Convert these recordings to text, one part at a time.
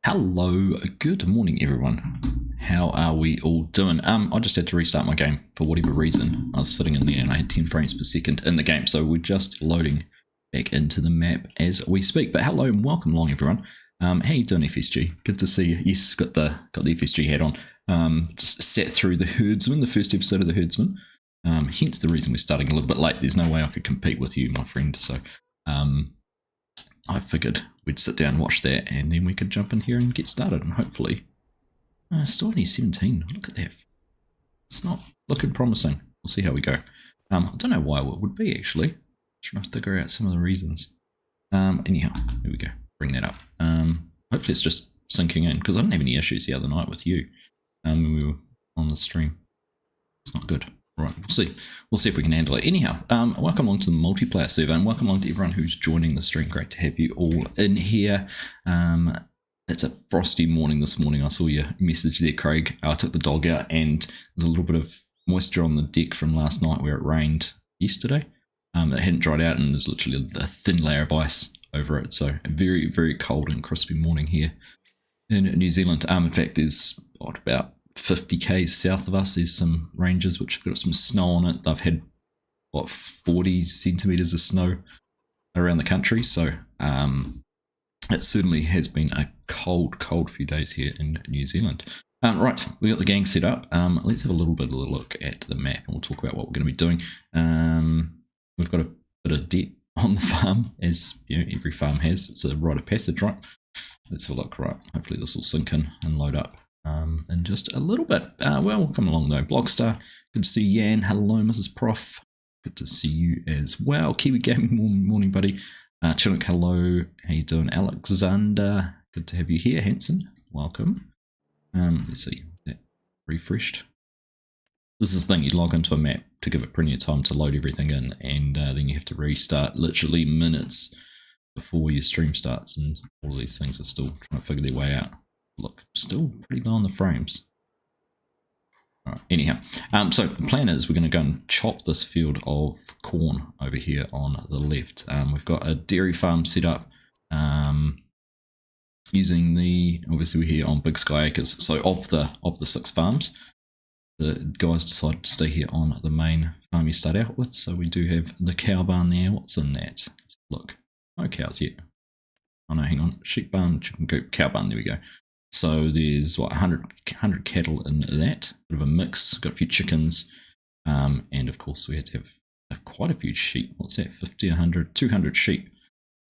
Hello, good morning everyone. How are we all doing? I just had to restart my game for whatever reason. I was sitting in there and I had 10 frames per second in the game, so we're just loading back into the map as we speak. But hello and welcome along everyone. How you doing, FSG? Good to see you. Yes, got the FSG hat on. Just sat through the Herdsman, the first episode of the Herdsman. Hence the reason we're starting a little bit late. There's no way I could compete with you, my friend. So I figured we'd sit down and watch that and then we could jump in here and get started and hopefully still only 17. Look at that. It's not looking promising. We'll see how we go. I don't know why it would be actually. Trying to figure out some of the reasons. Anyhow, here we go. Bring that up. Hopefully it's just sinking in because I didn't have any issues the other night with you when we were on the stream. It's not good. Right, we'll see. We'll see if we can handle it. Anyhow, welcome along to the multiplayer server and welcome along to everyone who's joining the stream. Great to have you all in here. It's a frosty morning this morning. I saw your message there, Craig. I took the dog out and there's a little bit of moisture on the deck from last night where it rained yesterday. It hadn't dried out and there's literally a thin layer of ice over it. So a very, very cold and crispy morning here in New Zealand. In fact, there's about 50 k's south of us, there's some ranges which have got some snow on it. They've had 40 centimeters of snow around the country, so it certainly has been a cold few days here in New Zealand. Right, we got the gang set up. Let's have a little bit of a look at the map and we'll talk about what we're going to be doing. We've got a bit of debt on the farm, as you know, every farm has. It's a rite of passage, right? Let's have a look. Right, hopefully this will sink in and load up in just a little bit. Well, we'll come along though. Blogstar, good to see you. Yan, hello, Mrs. Prof. Good to see you as well. Kiwi Gaming, morning, buddy. Chinook, hello. How you doing? Alexander, good to have you here. Hanson, welcome. Let's see, that refreshed. This is the thing, you log into a map to give it plenty of time to load everything in, and then you have to restart literally minutes before your stream starts, and all of these things are still trying to figure their way out. Look, still pretty low on the frames. All right, anyhow, so the plan is we're going to go and chop this field of corn over here on the left. We've got a dairy farm set up using obviously we're here on Big Sky Acres. So of the 6 farms, the guys decided to stay here on the main farm you start out with. So we do have the cow barn there. What's in that? Look, no cows yet. Oh no, hang on. Sheep barn, chicken coop, cow barn. There we go. So there's what 100 cattle in that, bit of a mix. Got a few chickens, and of course we had to have quite a few sheep. What's that? 50, 100, 200 sheep.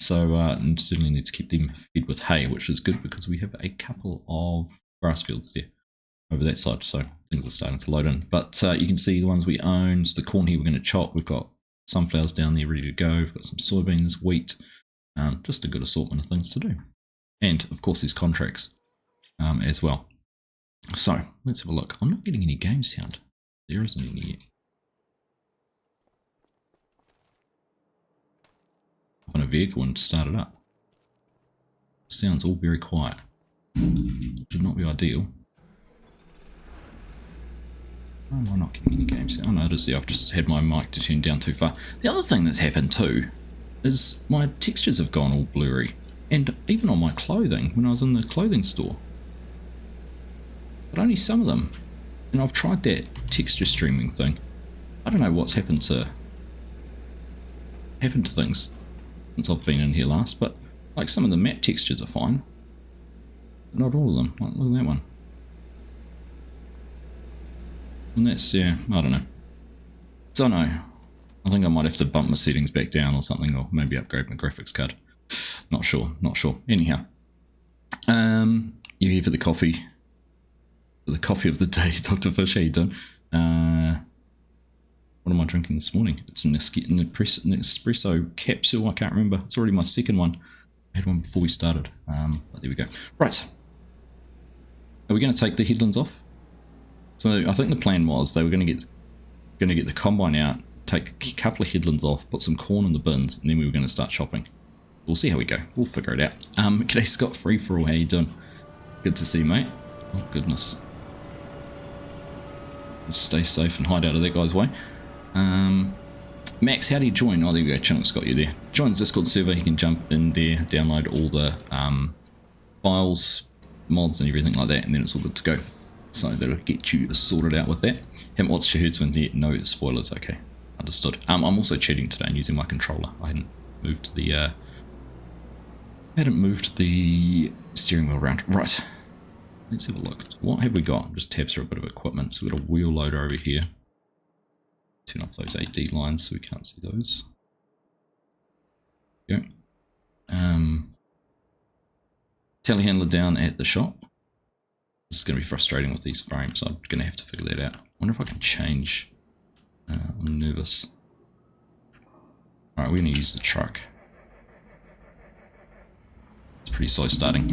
So and certainly need to keep them fed with hay, which is good because we have a couple of grass fields there over that side. So things are starting to load in. But you can see the ones we own. So the corn here we're going to chop. We've got sunflowers down there ready to go. We've got some soybeans, wheat, just a good assortment of things to do. And of course there's contracts as well. So let's have a look. I'm not getting any game sound. There isn't any yet. On a vehicle and start it up. Sounds all very quiet. Should not be ideal. Why am I not getting any game sound? Oh no, it is there. I've just had my mic to turn down too far. The other thing that's happened too is my textures have gone all blurry. And even on my clothing, when I was in the clothing store. But only some of them. And I've tried that texture streaming thing. I don't know what's happened to things since I've been in here last, but like some of the map textures are fine. But not all of them. Like, look at that one. And that's, yeah, I don't know. Don't know. I think I might have to bump my settings back down or something, or maybe upgrade my graphics card. Not sure. Anyhow. You're here for the coffee. The coffee of the day, Dr. Fish, how you doing? What am I drinking this morning? It's an espresso capsule, I can't remember. It's already my second one. I had one before we started, but there we go. Right. Are we going to take the headlands off? So I think the plan was they were going to get the combine out, take a couple of headlands off, put some corn in the bins, and then we were going to start chopping. We'll see how we go. We'll figure it out. G'day Scott, free for all. How you doing? Good to see you, mate. Oh goodness. Stay safe and hide out of that guy's way. Max, how do you join? Oh, there we go. Chinook's got you there. Join the Discord server. You can jump in there, download all the files mods and everything like that, and then it's all good to go. So that'll get you sorted out with that. Haven't watched your herdsman yet. No spoilers. Okay, understood. I'm also cheating today and using my controller. I hadn't moved the steering wheel around. Right. Let's have a look. What have we got? Just tab through a bit of equipment. So we've got a wheel loader over here. Turn off those AD lines so we can't see those. Go. Telehandler down at the shop. This is going to be frustrating with these frames, so I'm going to have to figure that out. I wonder if I can change. I'm nervous. Alright, we're going to use the truck. It's pretty slow starting.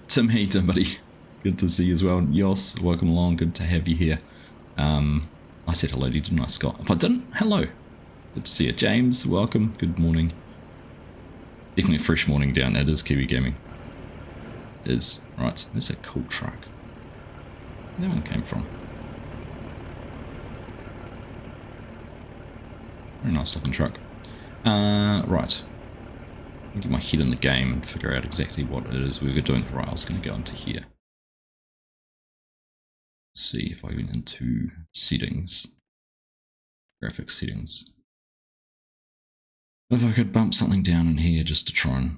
Tim, how you doing, buddy? Good to see you as well. Yos, welcome along. Good to have you here. I said hello to you, didn't I, Scott? If I didn't, hello. Good to see you. James, welcome. Good morning. Definitely a fresh morning down. It is Kiwi Gaming. It is. Right, that's a cool truck. Where that one came from? Very nice looking truck. Right. I'll get my head in the game and figure out exactly what it is we were doing. Right, I was going to go into here. Let's see if I went into settings. Graphics settings. If I could bump something down in here just to try and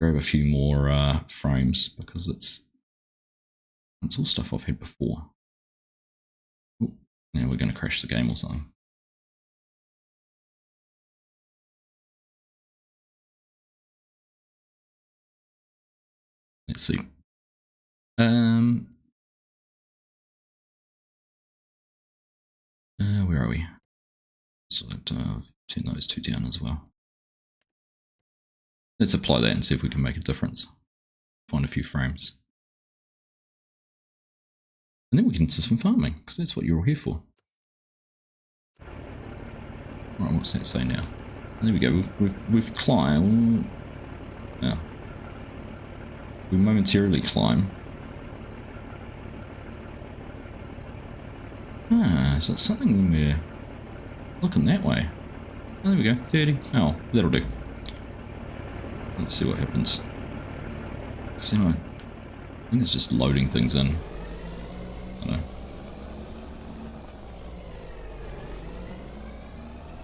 grab a few more frames, because it's all stuff I've had before. Ooh, now we're going to crash the game or something. Let's see. Where are we? So turn those two down as well. Let's apply that and see if we can make a difference. Find a few frames. And then we can system farming, because that's what you're all here for. Right, what's that say now? There we go. We've climbed. Yeah. We momentarily climb. Ah, so it's something we're looking that way. Oh, there we go. 30. Oh, that'll do. Let's see what happens. So I think it's just loading things in. I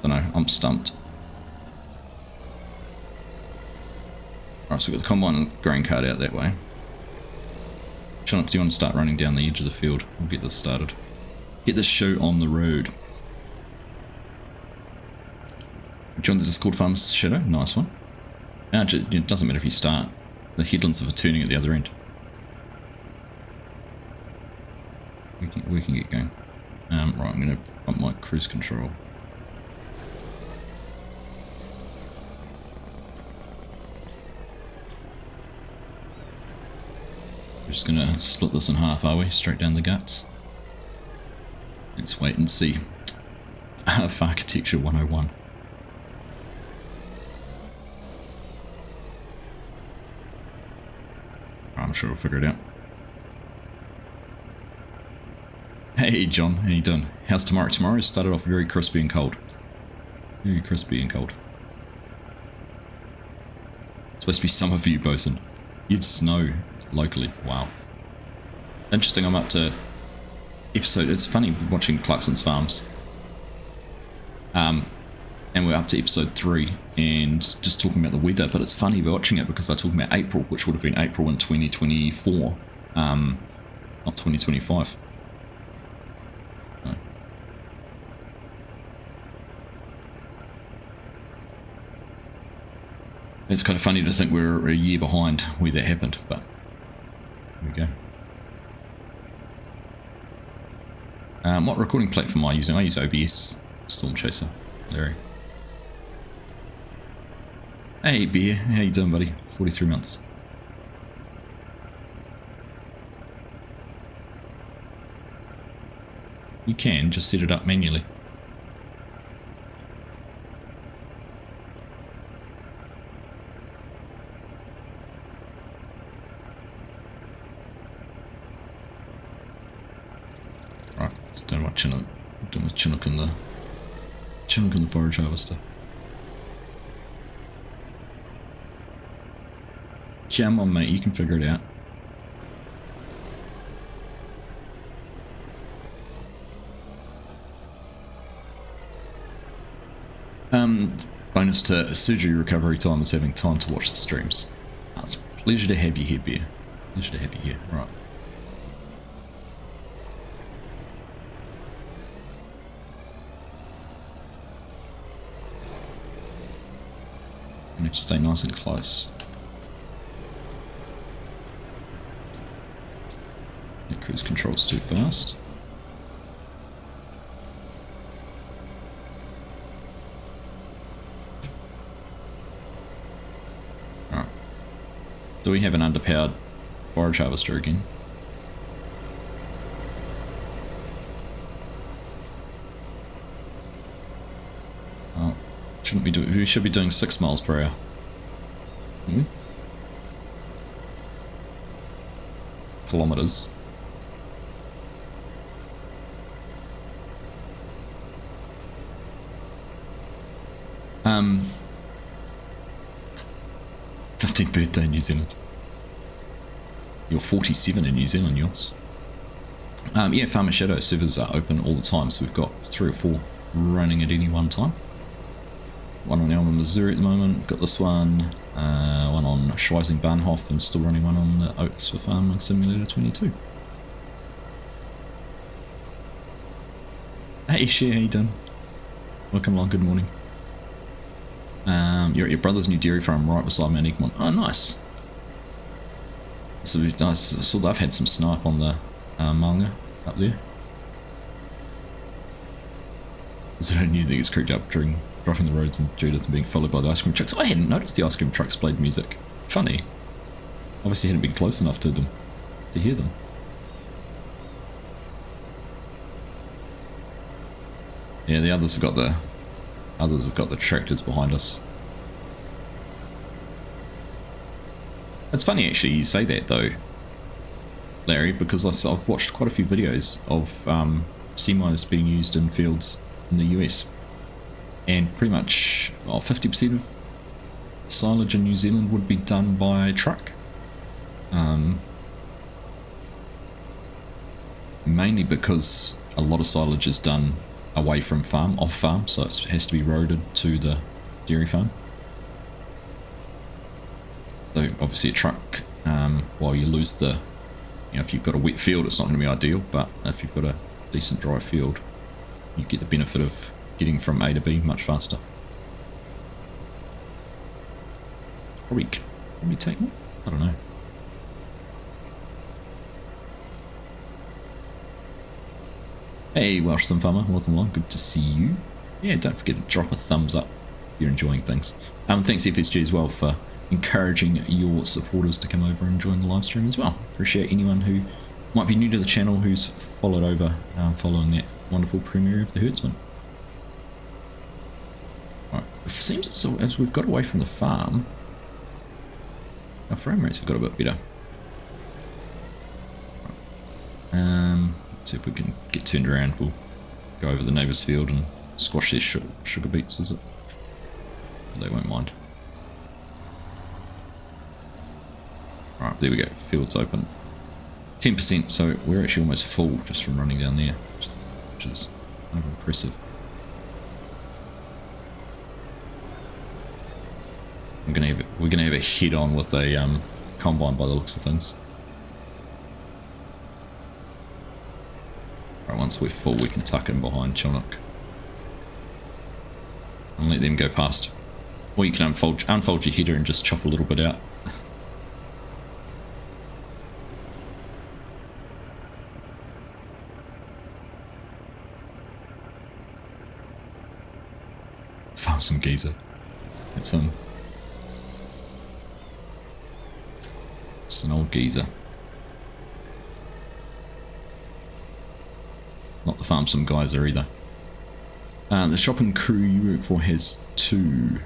don't know. I'm stumped. Alright, so we've got the combine and grain cart out that way. Chinook, do you want to start running down the edge of the field? We'll get this started. Get this show on the road. Join the Discord Farmers Shadow. Nice one. It doesn't matter if you start. The headlands are turning at the other end. We can get going. Right, I'm going to bump my cruise control. We're just going to split this in half, are we? Straight down the guts. Let's wait and see. Architecture 101. I'm sure we'll figure it out. Hey John, how you doing? How's tomorrow? Tomorrow started off very crispy and cold. Very crispy and cold. It's supposed to be summer for you, Bosun. You'd snow locally. Wow. Interesting, I'm up to episode... It's funny watching Clarkson's Farms. And we're up to episode 3 and just talking about the weather, but it's funny watching it because they're talking about April, which would have been April in 2024, not 2025. No. It's kind of funny to think we're a year behind where that happened, but there we go. What recording platform am I using? I use OBS, Storm Chaser, Larry. Hey Beer, how you doing, buddy? 43 months. You can just set it up manually. Right, let's do my Chinook. Do my Chinook in the forage harvester. Come on, mate, you can figure it out. Bonus to surgery recovery time is having time to watch the streams. Oh, it's a pleasure to have you here, Bear. Pleasure to have you here. Right. I need to stay nice and close. The cruise control's too fast. Alright. Do we have an underpowered forage harvester again? Oh, shouldn't we do it? We should be doing 6 miles per hour. Hmm? Kilometers. 15th birthday in New Zealand. You're 47 in New Zealand, yours. Yeah, Farmer Shadow servers are open all the time, so we've got 3 or 4 running at any one time. One on Elma, Missouri at the moment. We've got this one. One on Schweizing Bahnhof, and still running one on the Oaks for Farming Simulator 22. Hey, Share, how you doing? Welcome along, good morning. You're at your brother's new dairy farm right beside Mount Egmont. Oh, nice. So I saw they've had some snipe on the manga up there. Is there a new thing that's creeped up during driving the roads in Judith and being followed by the ice cream trucks? I hadn't noticed the ice cream trucks played music. Funny. Obviously hadn't been close enough to them to hear them. Yeah, the others have got the tractors behind us. It's funny actually you say that though, Larry, because I've watched quite a few videos of semis being used in fields in the US, and pretty much 50% of silage in New Zealand would be done by truck. Mainly because a lot of silage is done away from farm, off farm, so it has to be roaded to the dairy farm. So obviously a truck, while you lose the, if you've got a wet field it's not going to be ideal, but if you've got a decent dry field you get the benefit of getting from A to B much faster. Probably take more? I don't know. Hey Welsh Sun Farmer, welcome along, good to see you. Yeah, don't forget to drop a thumbs up if you're enjoying things. Thanks FSG as well for encouraging your supporters to come over and join the live stream as well. Appreciate anyone who might be new to the channel who's followed over following that wonderful premiere of the herdsman. Right, it seems as we've got away from the farm, our frame rates have got a bit better. Let's see if we can get turned around. We'll go over the neighbour's field and squash their sugar beets, is it? They won't mind. Alright, there we go. Field's open. 10%, so we're actually almost full just from running down there, which is kind of impressive. We're gonna have a head on with a combine by the looks of things. Right, once we're full we can tuck in behind Chilnock and let them go past. Or you can unfold your header and just chop a little bit out. Farm some geezer. It's an old geezer. Not the farm some geyser either. The shopping crew you work for has 2.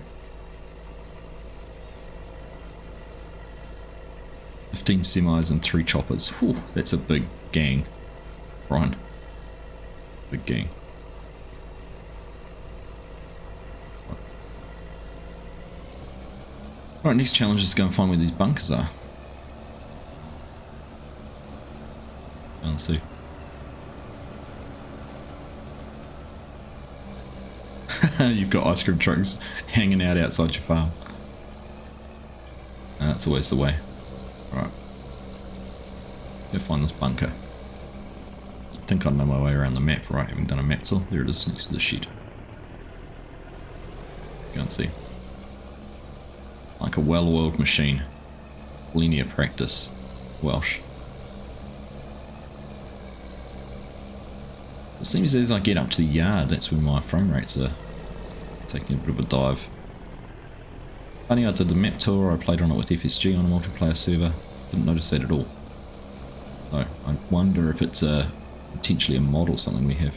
15 semis and 3 choppers. Whew, that's a big gang, Brian. Big gang. Alright, next challenge is to go and find where these bunkers are. Go and see. You've got ice cream trucks hanging out outside your farm. That's always the way. Alright. Go find this bunker. I think I know my way around the map, right? Having done a map tour. There it is, next to the shed. Go and see. Like a well-oiled machine. Linear practice. Welsh. It seems as I get up to the yard, that's when my frame rates are taking a bit of a dive. Funny, I did the map tour, I played on it with FSG on a multiplayer server. Didn't notice that at all. So, I wonder if it's potentially a mod or something we have.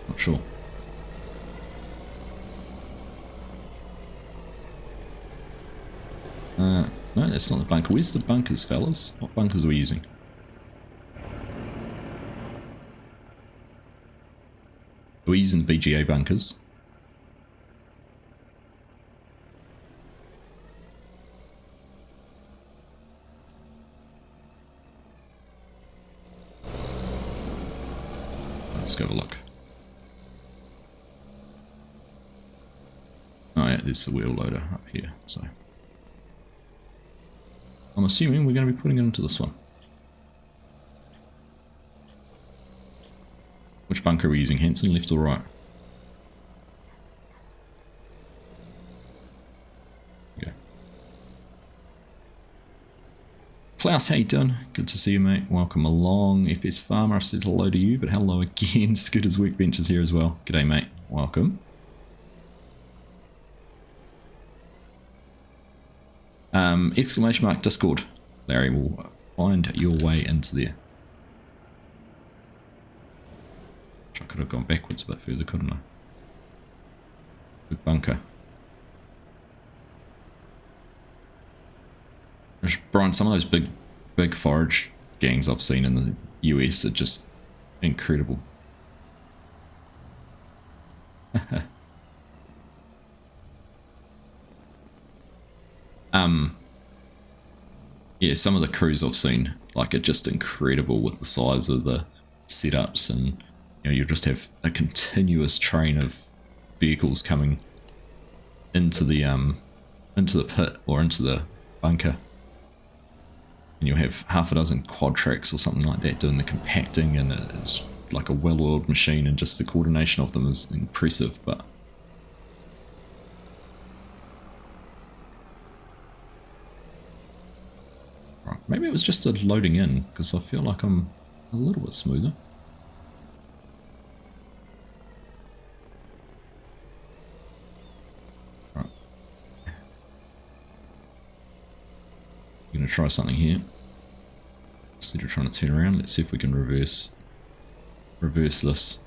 Not sure. No, that's not the bunker. Where's the bunkers, fellas? What bunkers are we using? Are we using the BGA bunkers? Let's go have a look. Oh yeah, there's the wheel loader up here, so... I'm assuming we're going to be putting it into this one. Which bunker are we using, Hanson? Left or right? Okay. Klaus, how you doing? Good to see you, mate. Welcome along. FS Farmer, I've said hello to you, but hello again. Scooter's Workbench is here as well. G'day, mate. Welcome. Exclamation mark Discord. Larry will find your way into there. I could have gone backwards a bit further, couldn't I? Big bunker. Brian, some of those big forage gangs I've seen in the US are just incredible. Yeah, some of the crews I've seen, like, are just incredible with the size of the setups, and you know, you just have a continuous train of vehicles coming into the pit or into the bunker, and you'll have half a dozen quad tracks or something like that doing the compacting, and it's like a well-oiled machine, and just the coordination of them is impressive. But right, maybe it was just the loading in, because I feel like I'm a little bit smoother. Right. I'm going to try something here. Instead of trying to turn around, let's see if we can reverse this.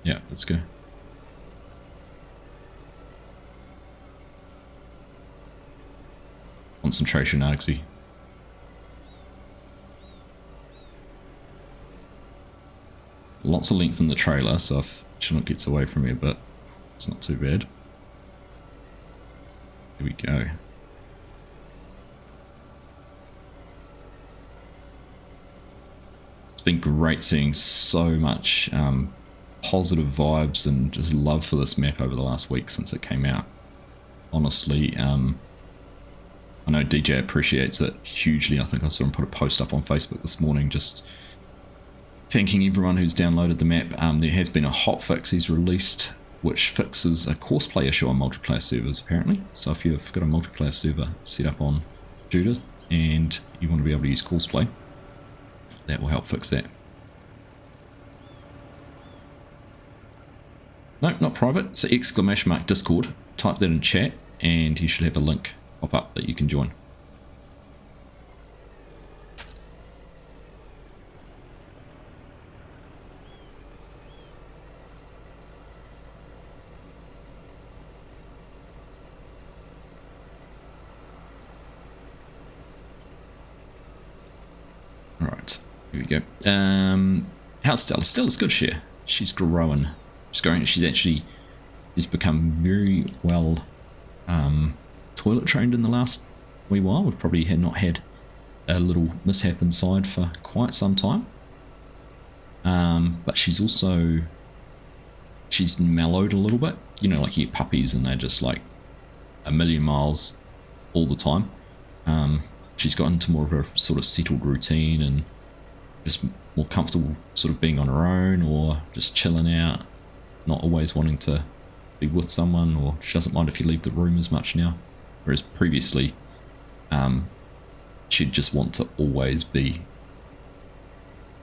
Yeah, let's go. Concentration, Argsy. Lots of length in the trailer, so if Chinook gets away from me a bit, it's not too bad. Here we go. It's been great seeing so much positive vibes and just love for this map over the last week since it came out. Honestly, I know DJ appreciates it hugely. I think I saw him put a post up on Facebook this morning just thanking everyone who's downloaded the map. There has been a hotfix he's released which fixes a courseplay issue on multiplayer servers apparently. So if you've got a multiplayer server set up on Judith and you want to be able to use courseplay, that will help fix that. No, not private. So exclamation mark Discord. Type that in chat and you should have a link pop up that you can join. Alright. Here we go. How's Stella? Stella's good share. She's growing. She's actually become very well toilet trained in the last wee while. We've probably not had a little mishap inside for quite some time. But she's mellowed a little bit. You know, like you get puppies and they're just like a million miles all the time. She's got into more of a sort of settled routine and just more comfortable sort of being on her own or just chilling out, not always wanting to be with someone, or she doesn't mind if you leave the room as much now. Whereas previously, she'd just want to always be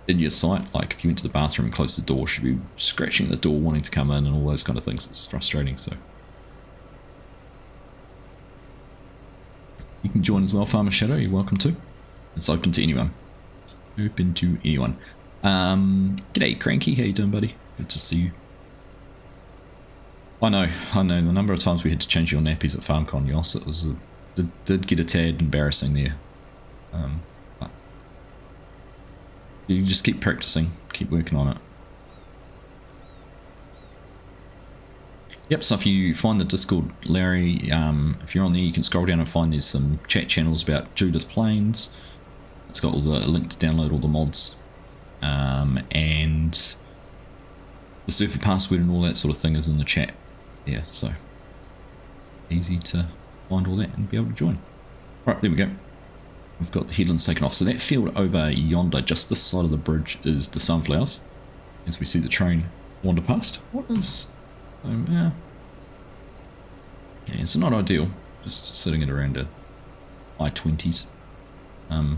in your sight. Like if you went to the bathroom and closed the door, she'd be scratching at the door wanting to come in and all those kind of things. It's frustrating. So you can join as well, Farmer Shadow. You're welcome to. It's open to anyone. Open to anyone. G'day Cranky, how you doing, buddy? Good to see you. I know the number of times we had to change your nappies at FarmCon, Yoss, it did get a tad embarrassing there. But you just keep practicing, keep working on it. Yep, so if you find the Discord, Larry, if you're on there, you can scroll down and find there's some chat channels about Judith Plains. It's got all the link to download all the mods, and the server password and all that sort of thing is in the chat. Yeah, so easy to find all that and be able to join. Right, there we go. We've got the headlands taken off. So that field over yonder, just this side of the bridge, is the sunflowers. As we see the train wander past. What is... yeah, it's not ideal. Just sitting at around a high 20s. I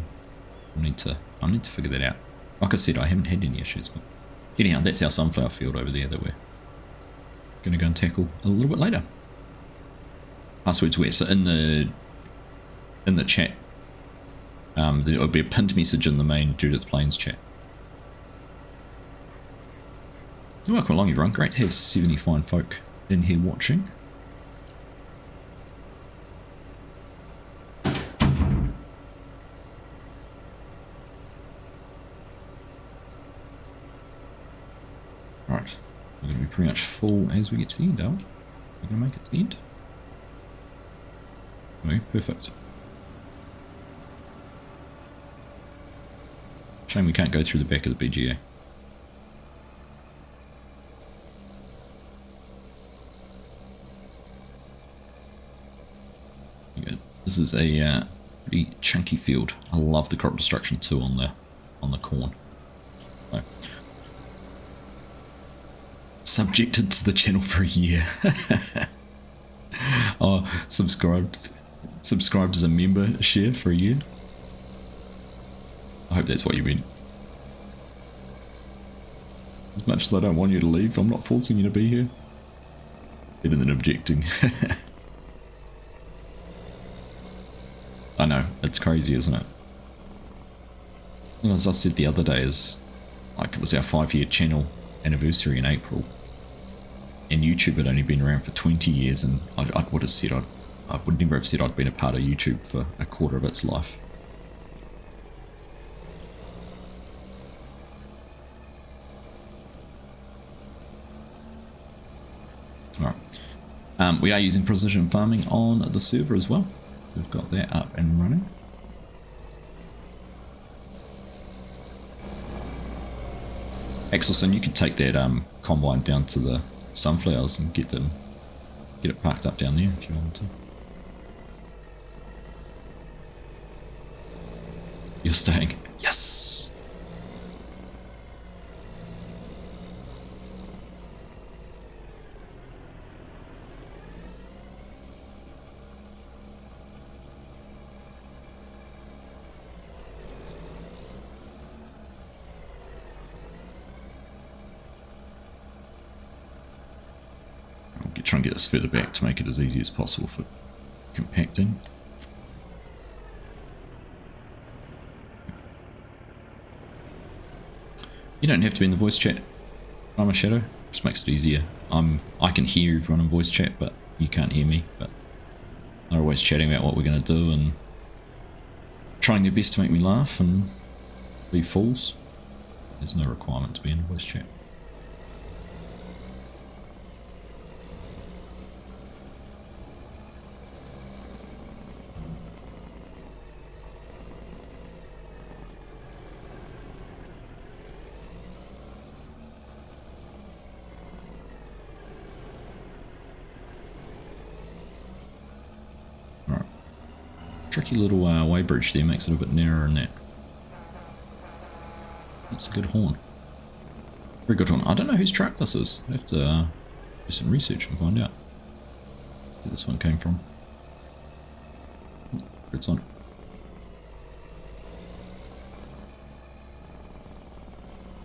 need to figure that out. Like I said, I haven't had any issues, but anyhow, that's our sunflower field over there that we're going to go and tackle a little bit later. Passwords where? So in the chat, there'll be a pinned message in the main Judith Plains chat. Welcome along, everyone. Great to have 70 fine folk in here watching. Right, we're going to be pretty much full as we get to the end, are we? We're going to make it to the end. Okay, perfect. Shame we can't go through the back of the BGA. This is a pretty chunky field. I love the crop destruction too on the corn. So, subjected to the channel for a year. Oh, subscribed as a member share for a year. I hope that's what you mean. As much as I don't want you to leave, I'm not forcing you to be here. Better than objecting. I know, it's crazy, isn't it? And as I said the other day, is like it was our 5-year channel anniversary in April, and YouTube had only been around for 20 years, and I would have said I would never have said I'd been a part of YouTube for a quarter of its life. Alright, we are using precision farming on the server as well. We've got that up and running. Axelson, you could take that combine down to the sunflowers and get it parked up down there if you wanted to. You're staying. Yes! Try and get this further back to make it as easy as possible for compacting. You don't have to be in the voice chat, Farmer Shadow. Just makes it easier. I can hear everyone in voice chat, but you can't hear me. But they're always chatting about what we're going to do and trying their best to make me laugh and be fools. There's no requirement to be in voice chat. Alright. Tricky little weighbridge there, makes it a bit narrower than that. That's a good horn. Very good horn. I don't know whose truck this is. I have to do some research and find out where this one came from. It's on.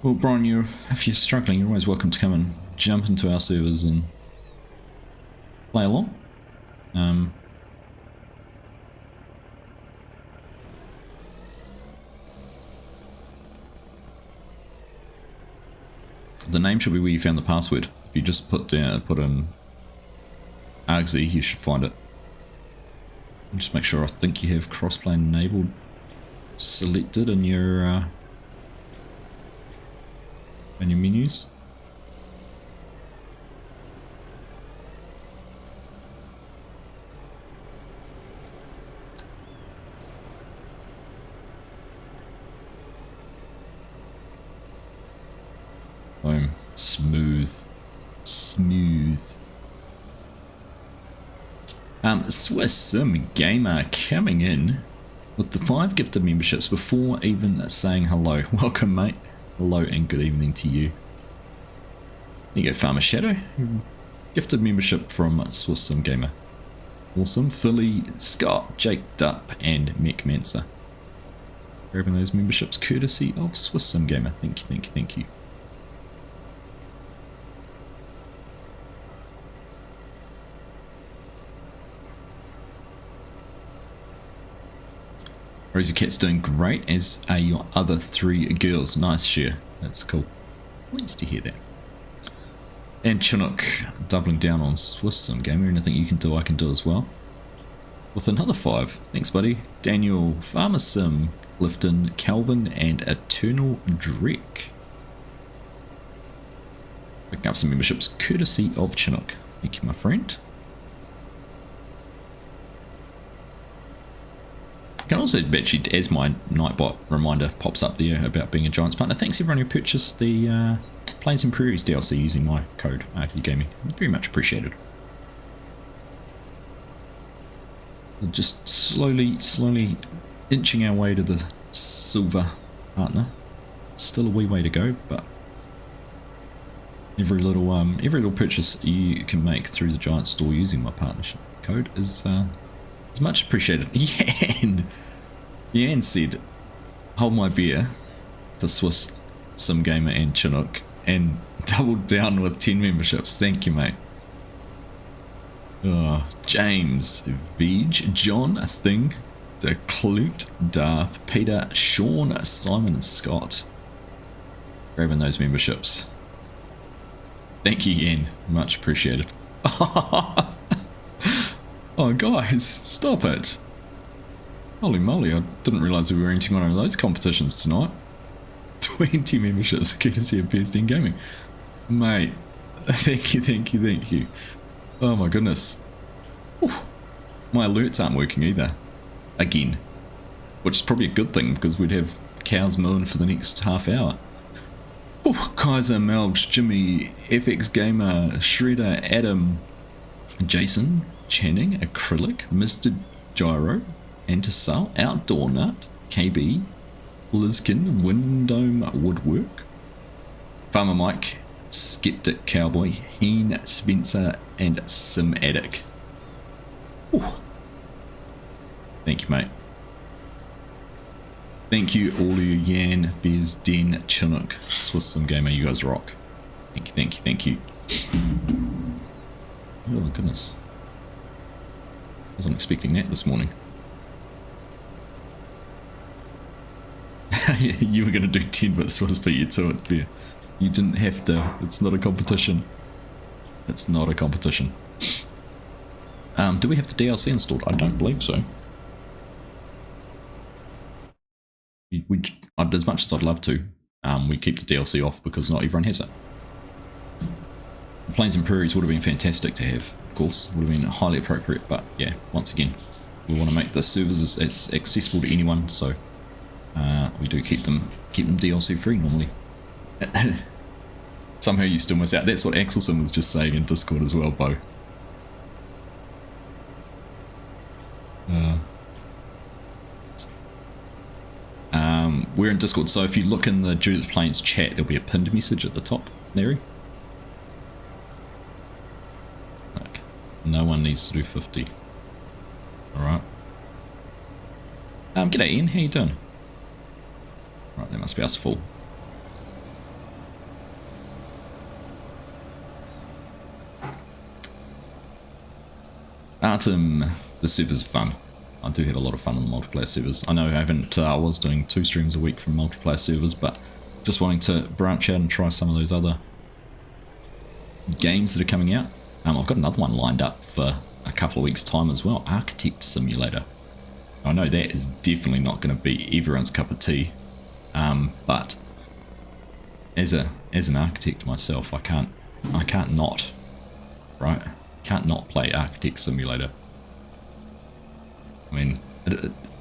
Well, Brian, if you're struggling, you're always welcome to come and jump into our servers and play along. The name should be where you found the password. If you just put in ArgZ, you should find it. And just make sure, I think you have crossplay enabled selected in your menus. Boom. Smooth. Swiss Sim Gamer coming in with the 5 gifted memberships before even saying hello. Welcome, mate. Hello and good evening to you. There you go, Farmer Shadow. Gifted membership from Swiss Sim Gamer. Awesome. Philly, Scott, Jake Dupp, and Mick Manser. Grabbing those memberships courtesy of Swiss Sim Gamer. Thank you. Rosie Cat's doing great, as are your other 3 girls. Nice share. That's cool. Pleased to hear that. And Chinook doubling down on Swiss Sim Gamer. Anything you can do, I can do as well. With another 5. Thanks, buddy. Daniel, Farmer Sim, Clifton, Calvin, and Eternal Drek. Picking up some memberships courtesy of Chinook. Thank you, my friend. You can also, actually, as my Nightbot reminder pops up there about being a Giants partner, thanks everyone who purchased the Plains and Prairies DLC using my code, ArgZ Gaming. Very much appreciated. Just slowly inching our way to the silver partner. Still a wee way to go, but every little purchase you can make through the Giant store using my partnership code is much appreciated. Yan said, hold my beer to Swiss Sim Gamer and Chinook, and doubled down with 10 memberships. Thank you, mate. James, Veg, John, Thing, Declute, Darth, Peter, Sean, Simon, and Scott. Grabbing those memberships. Thank you, Yan. Much appreciated. Oh, guys, stop it. Holy moly, I didn't realise we were entering one of those competitions tonight. 20 memberships, courtesy of PSD Gaming. Mate, thank you. Oh my goodness. Oof. My alerts aren't working either. Again. Which is probably a good thing, because we'd have cows mooing for the next half hour. Oof. Kaiser, Melch, Jimmy, FX Gamer, Shredder, Adam, Jason, Channing, Acrylic, Mr. Gyro, Antisal, Outdoor Nut, KB, Lizkin, Windome Woodwork, Farmer Mike, Skeptic Cowboy, Heen, Spencer, and Sim Addict. Ooh. Thank you, mate. Thank you, all of you, Yan, Bez, Den, Chinook, Swiss Sim Gamer, you guys rock. Thank you. Oh my goodness. Wasn't expecting that this morning. You were going to do 10 but Swiss beat you to it there. You didn't have to. It's not a competition. It's not a competition. Do we have the DLC installed? I don't believe so. As much as I'd love to, we keep the DLC off because not everyone has it. Plains and Prairies would have been fantastic to have, of course, would have been highly appropriate, but yeah, once again, we want to make the servers as accessible to anyone, so we do keep them DLC free normally. Somehow you still miss out. That's what Axelson was just saying in Discord as well, Bo. We're in Discord, so if you look in the Judith Plains chat, there'll be a pinned message at the top, Larry. Like, no one needs to do 50. Alright. G'day Ian, how you doing? Right, that must be us full. Artem, the server's fun. I do have a lot of fun on the multiplayer servers. I know I was doing 2 streams a week from multiplayer servers, but just wanting to branch out and try some of those other games that are coming out. I've got another one lined up for a couple of weeks' time as well, Architect Simulator. I know that is definitely not going to be everyone's cup of tea, but as an architect myself, I can't not, right? Can't not play Architect Simulator. I mean,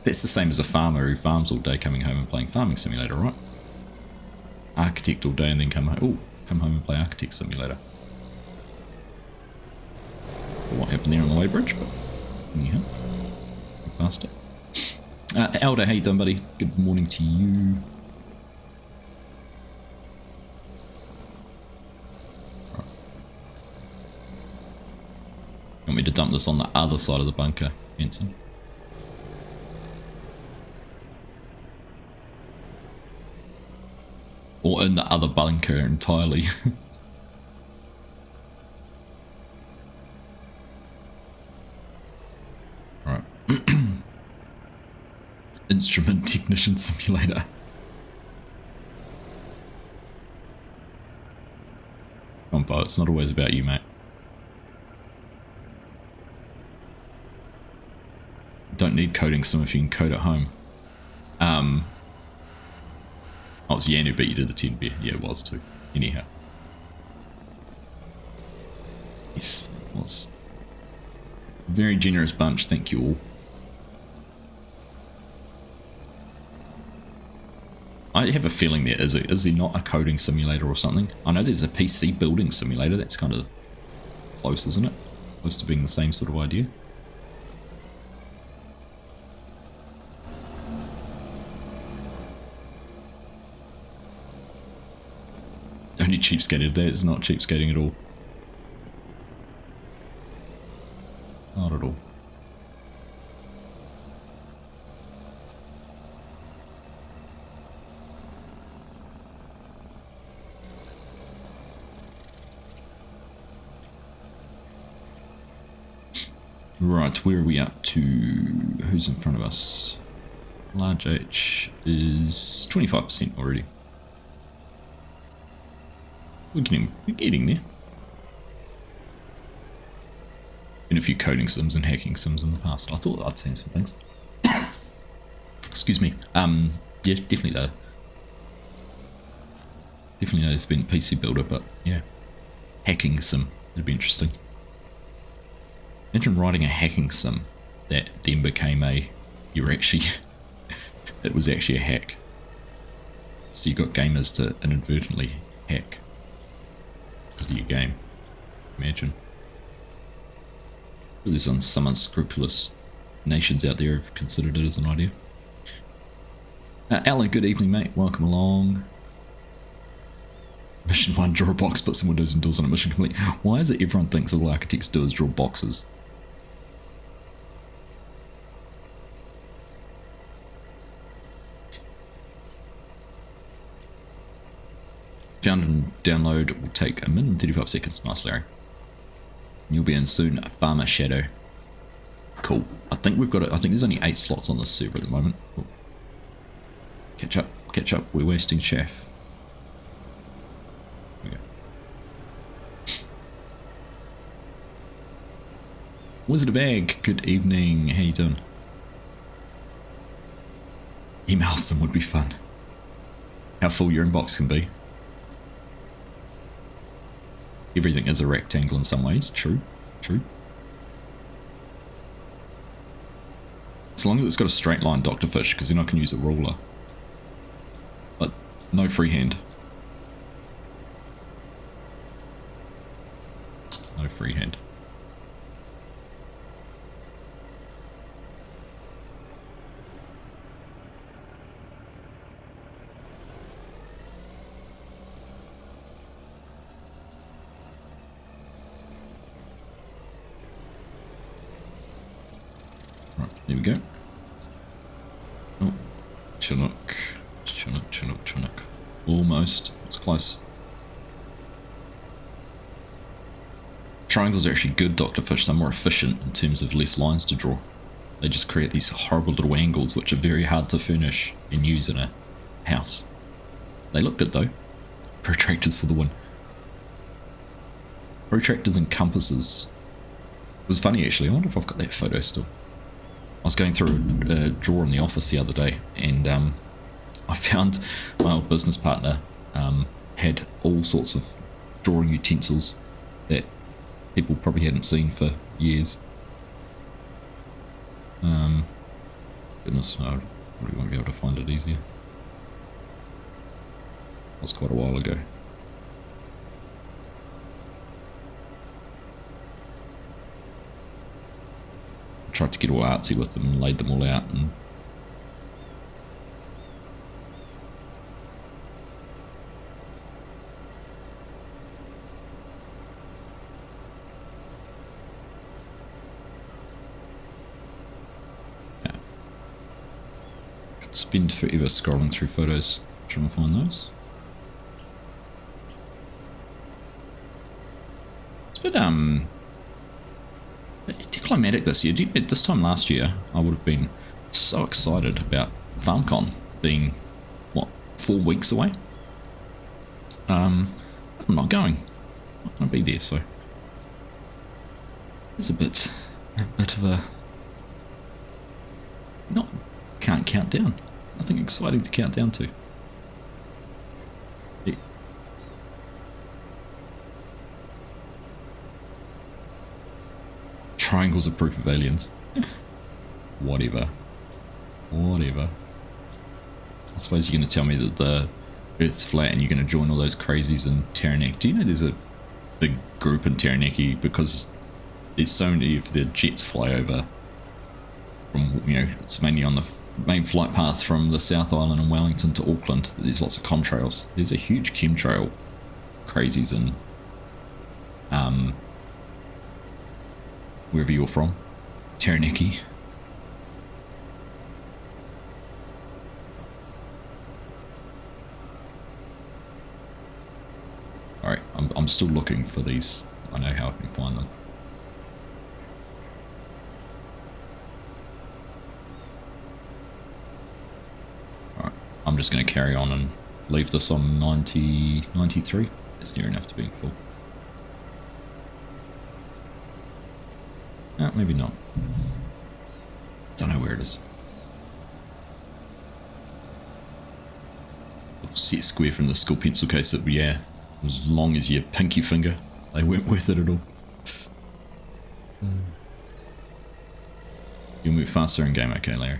that's the same as a farmer who farms all day coming home and playing Farming Simulator, right? Architect all day and then come home and play Architect Simulator. What happened there on the weighbridge, but anyhow, past it. Elder, how you doing, buddy? Good morning to you. Right. Want me to dump this on the other side of the bunker, Henson? Or in the other bunker entirely. Right. Instrument Technician Simulator. Come on, Bo, it's not always about you, mate. Don't need coding sim if you can code at home. Oh, it's Yanu, but you did the 10 beer. Yeah, it was too. Anyhow. Yes, it was. Very generous bunch, thank you all. I have a feeling there is there not a coding simulator or something? I know there's a PC building simulator, that's kind of close, isn't it? Close to being the same sort of idea. Only cheapskated there, it's not cheapskating at all. Not at all. Right, where are we up to? Who's in front of us? Large H is 25% already. We're getting there. Been a few coding sims and hacking sims in the past. I thought I'd seen some things. Excuse me. Yeah, definitely though. Definitely know there's been a PC builder, but yeah. Hacking sim. It'd be interesting. Imagine writing a hacking sim that then became it was actually a hack. So you got gamers to inadvertently hack because of your game. Imagine. There's some unscrupulous nations out there have considered it as an idea. Alan, good evening, mate. Welcome along. Mission 1, draw a box, put some windows and doors on a mission complete. Why is it everyone thinks all architects do is draw boxes? Found and download will take a minimum 35 seconds. Nice, Larry. You'll be in soon. Farmer Shadow. Cool. I think we've got it. I think there's only 8 slots on this server at the moment. Cool. Catch up. Catch up. We're wasting chaff. There we go. Wizard of Egg. Good evening. How you doing? Email some would be fun. how full your inbox can be. Everything is a rectangle in some ways. True, true. As long as it's got a straight line, Dr. Fish, because then I can use a ruler. But no freehand. No freehand. Right, here we go. Oh, Chinook. Chinook, Chinook, Chinook. Almost. It's close. Triangles are actually good, Dr. Fish. They're more efficient in terms of less lines to draw. They just create these horrible little angles which are very hard to furnish and use in a house. They look good though. Protractors for the win. Protractors and compasses. It was funny actually. I wonder if I've got that photo still. I was going through a drawer in the office the other day, and I found my old business partner had all sorts of drawing utensils that people probably hadn't seen for years. Goodness, I probably won't be able to find it easier. That was quite a while ago. Tried to get all artsy with them and laid them all out, and yeah. Could spend forever scrolling through photos trying to find those. It's a bit anticlimactic this year. This time last year, I would have been so excited about FarmCon being, what, 4 weeks away? I'm not going. I'm not going to be there, so it's a bit of a, can't count down. Nothing exciting to count down to. Triangles are proof of aliens. Whatever. Whatever. I suppose you're going to tell me that the Earth's flat and you're going to join all those crazies in Taranaki. Do you know there's a big group in Taranaki because there's so many of the jets fly over from, you know, it's mainly on the main flight path from the South Island and Wellington to Auckland. There's lots of contrails. There's a huge chemtrail crazies in wherever you're from, Taranaki. Alright, I'm still looking for these. I know how I can find them. Alright, I'm just going to carry on and leave this on 93. It's near enough to being full. No, maybe not. Don't know where it is. Set square from the school pencil case that, yeah, as long as your pinky finger, they weren't worth it at all. You'll move faster in game, okay, Larry?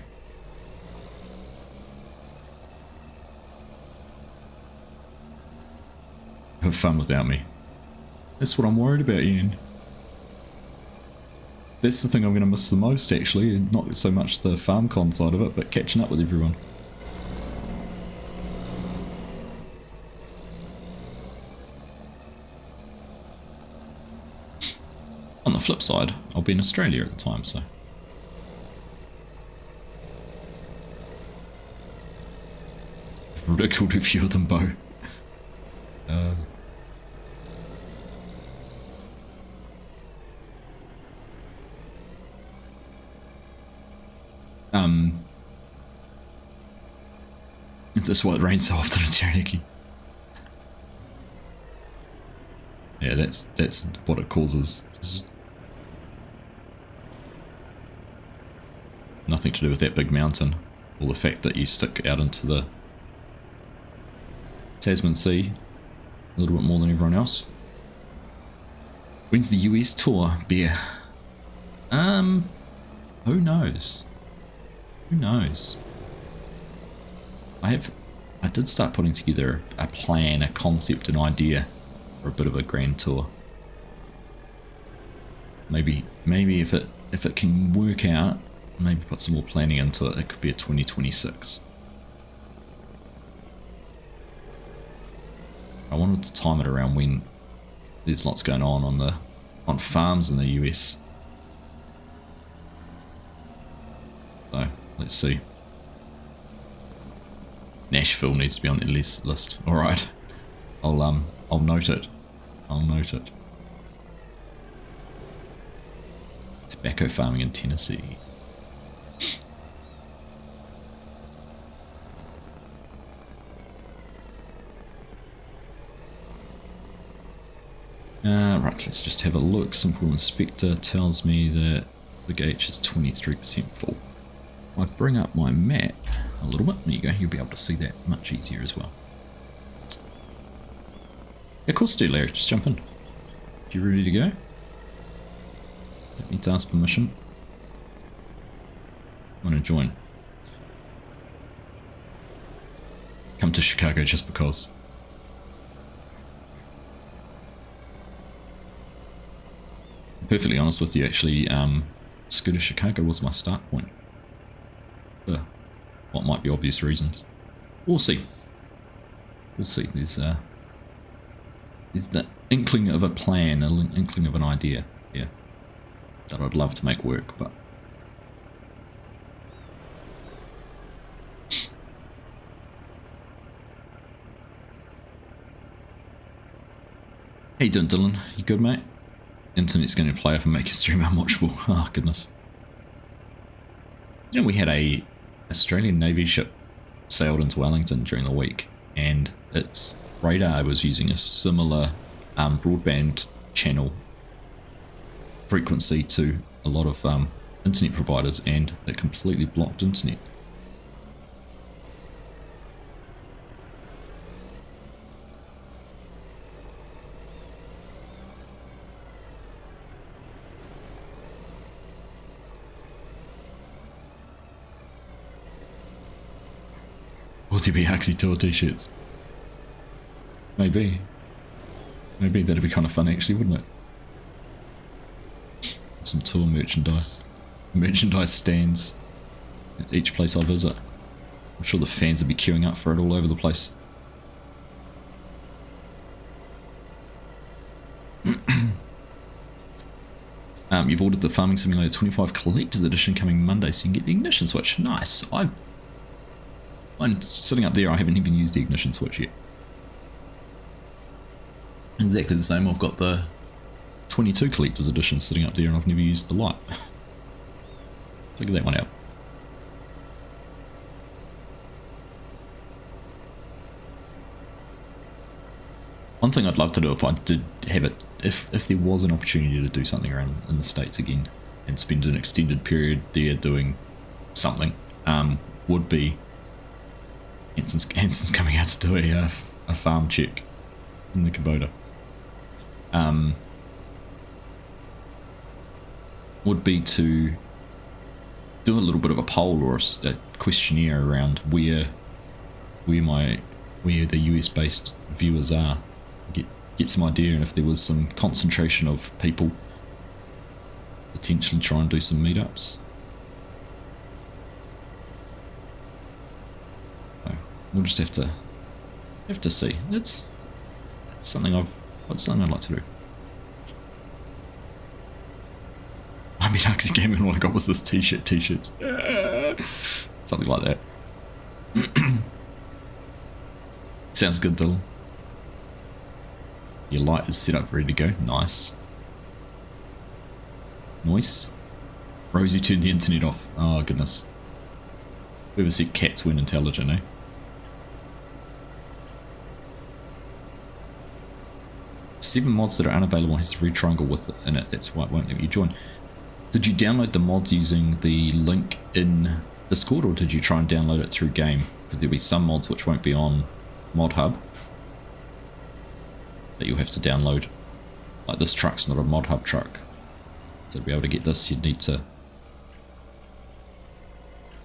Have fun without me. That's what I'm worried about, Ian. That's the thing I'm going to miss the most, actually, and not so much the FarmCon side of it, but catching up with everyone. On the flip side, I'll be in Australia at the time, so... ridiculed a few of them, Bo. That's why it rains so often in Taranaki. Yeah, that's what it causes. Nothing to do with that big mountain, or the fact that you stick out into the Tasman Sea a little bit more than everyone else. When's the US tour, Bear? Who knows? Who knows? I did start putting together a plan, a concept, an idea for a bit of a grand tour. Maybe if it can work out, maybe put some more planning into it. It could be a 2026. I wanted to time it around when there's lots going on farms in the US. So let's see. Nashville needs to be on the list. All right, I'll note it. I'll note it. Tobacco farming in Tennessee. Right, let's just have a look. Simple Inspector tells me that the gauge is 23% full. If I bring up my map a little bit, there you go, you'll be able to see that much easier as well. Yeah, of course do, Larry, just jump in. If you're ready to go. Don't need to ask permission. I'm going to join. Come to Chicago just because. Perfectly honest with you, actually, Scooter Chicago was my start point. For what might be obvious reasons. We'll see. We'll see. There's the inkling of a plan, an inkling of an idea, yeah, that I'd love to make work, but how you doing, Dylan? You good, mate? Internet's going to play up and make your stream unwatchable. Oh, goodness. You know, we had a Australian Navy ship sailed into Wellington during the week, and its radar was using a similar broadband channel frequency to a lot of internet providers, and it completely blocked internet. Will there be Axie Tour t-shirts? Maybe. Maybe that'd be kind of fun actually, wouldn't it? Some tour merchandise. Merchandise stands at each place I visit. I'm sure the fans would be queuing up for it all over the place. You've ordered the Farming Simulator 25 Collector's Edition coming Monday, so you can get the ignition switch. Nice. I'm sitting up there, I haven't even used the ignition switch yet. Exactly the same, I've got the 22 Collector's Edition sitting up there and I've never used the light. Figure that one out. One thing I'd love to do if I did have it, if there was an opportunity to do something around in the States again and spend an extended period there doing something, would be Hanson's coming out to do a farm check in the Kubota. Would be to do a little bit of a poll or a questionnaire around where the US based viewers are. Get some idea, and if there was some concentration of people, potentially try and do some meetups. We'll just have to see. It's something I'd like to do. I mean, Axie Gaming, all I got was this t-shirts. Something like that. Sounds good, Dylan. Your light is set up, ready to go. Nice. Nice. Rosie turned the internet off. Oh, goodness. Whoever said cats weren't intelligent, eh? Seven mods that are unavailable has the red triangle with it in it. That's why it won't let you join. Did you download the mods using the link in Discord, or did you try and download it through game? Because there'll be some mods which won't be on Mod Hub, that you'll have to download. Like this truck's not a mod hub truck, so to be able to get this you'd need to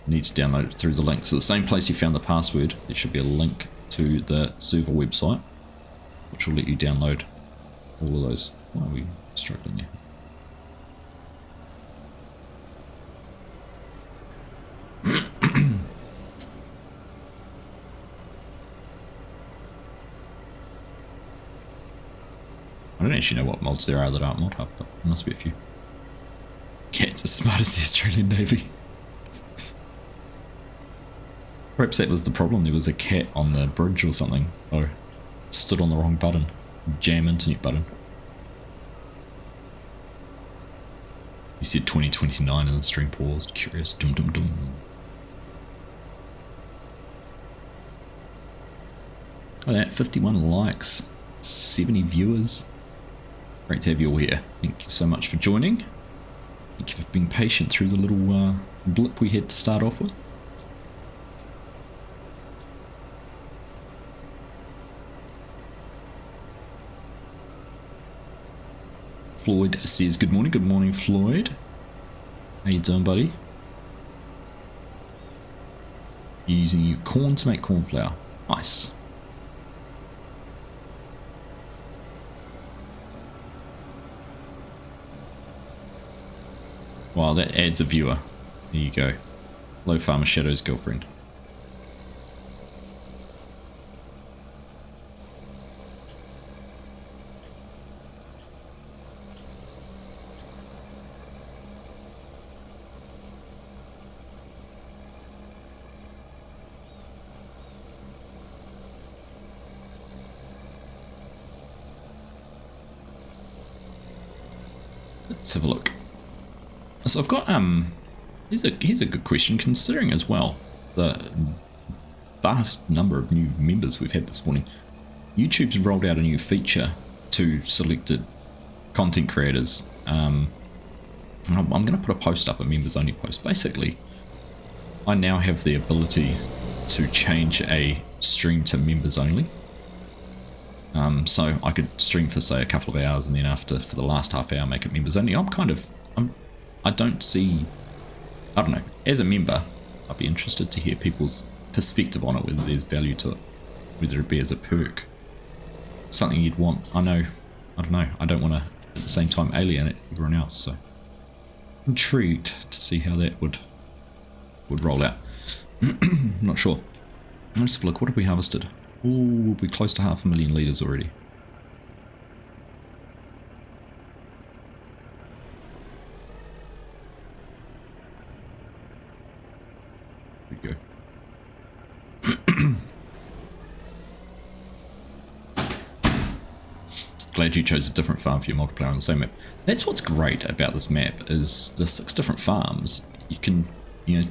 download it through the link. So the same place you found the password, there should be a link to the server website which will let you download all of those. Why are we struggling here? I don't actually know what mods there are that aren't mod hub, but there must be a few. Cats as smart as the Australian Navy. Perhaps that was the problem, there was a cat on the bridge or something. Oh, stood on the wrong button. Jam internet button. You said 2029 and the stream paused. Curious. Dum dum dum. Oh, that 51 likes, 70 viewers. Great to have you all here. Thank you so much for joining. Thank you for being patient through the little blip we had to start off with. Floyd says, good morning Floyd. How you doing, buddy? You're using corn to make corn flour. Nice. Wow, that adds a viewer. There you go. Low Farmer Shadow's girlfriend. Let's have a look. So I've got here's a good question, considering as well the vast number of new members we've had this morning. YouTube's rolled out a new feature to selected content creators. I'm going to put a post up, a members only post. Basically, I now have the ability to change a stream to members only. So I could stream for say a couple of hours and then for the last half hour make it members only. I don't see, I don't know, as a member I'd be interested to hear people's perspective on it, whether there's value to it, whether it be as a perk, something you'd want. I don't know, I don't want to at the same time alienate everyone else, so intrigued to see how that would roll out. Not sure. Let's have a look. What have we harvested? Ooh, we're close to 500,000 litres already. There we go. Glad you chose a different farm for your multiplayer on the same map. That's what's great about this map, is the 6 different farms. You can,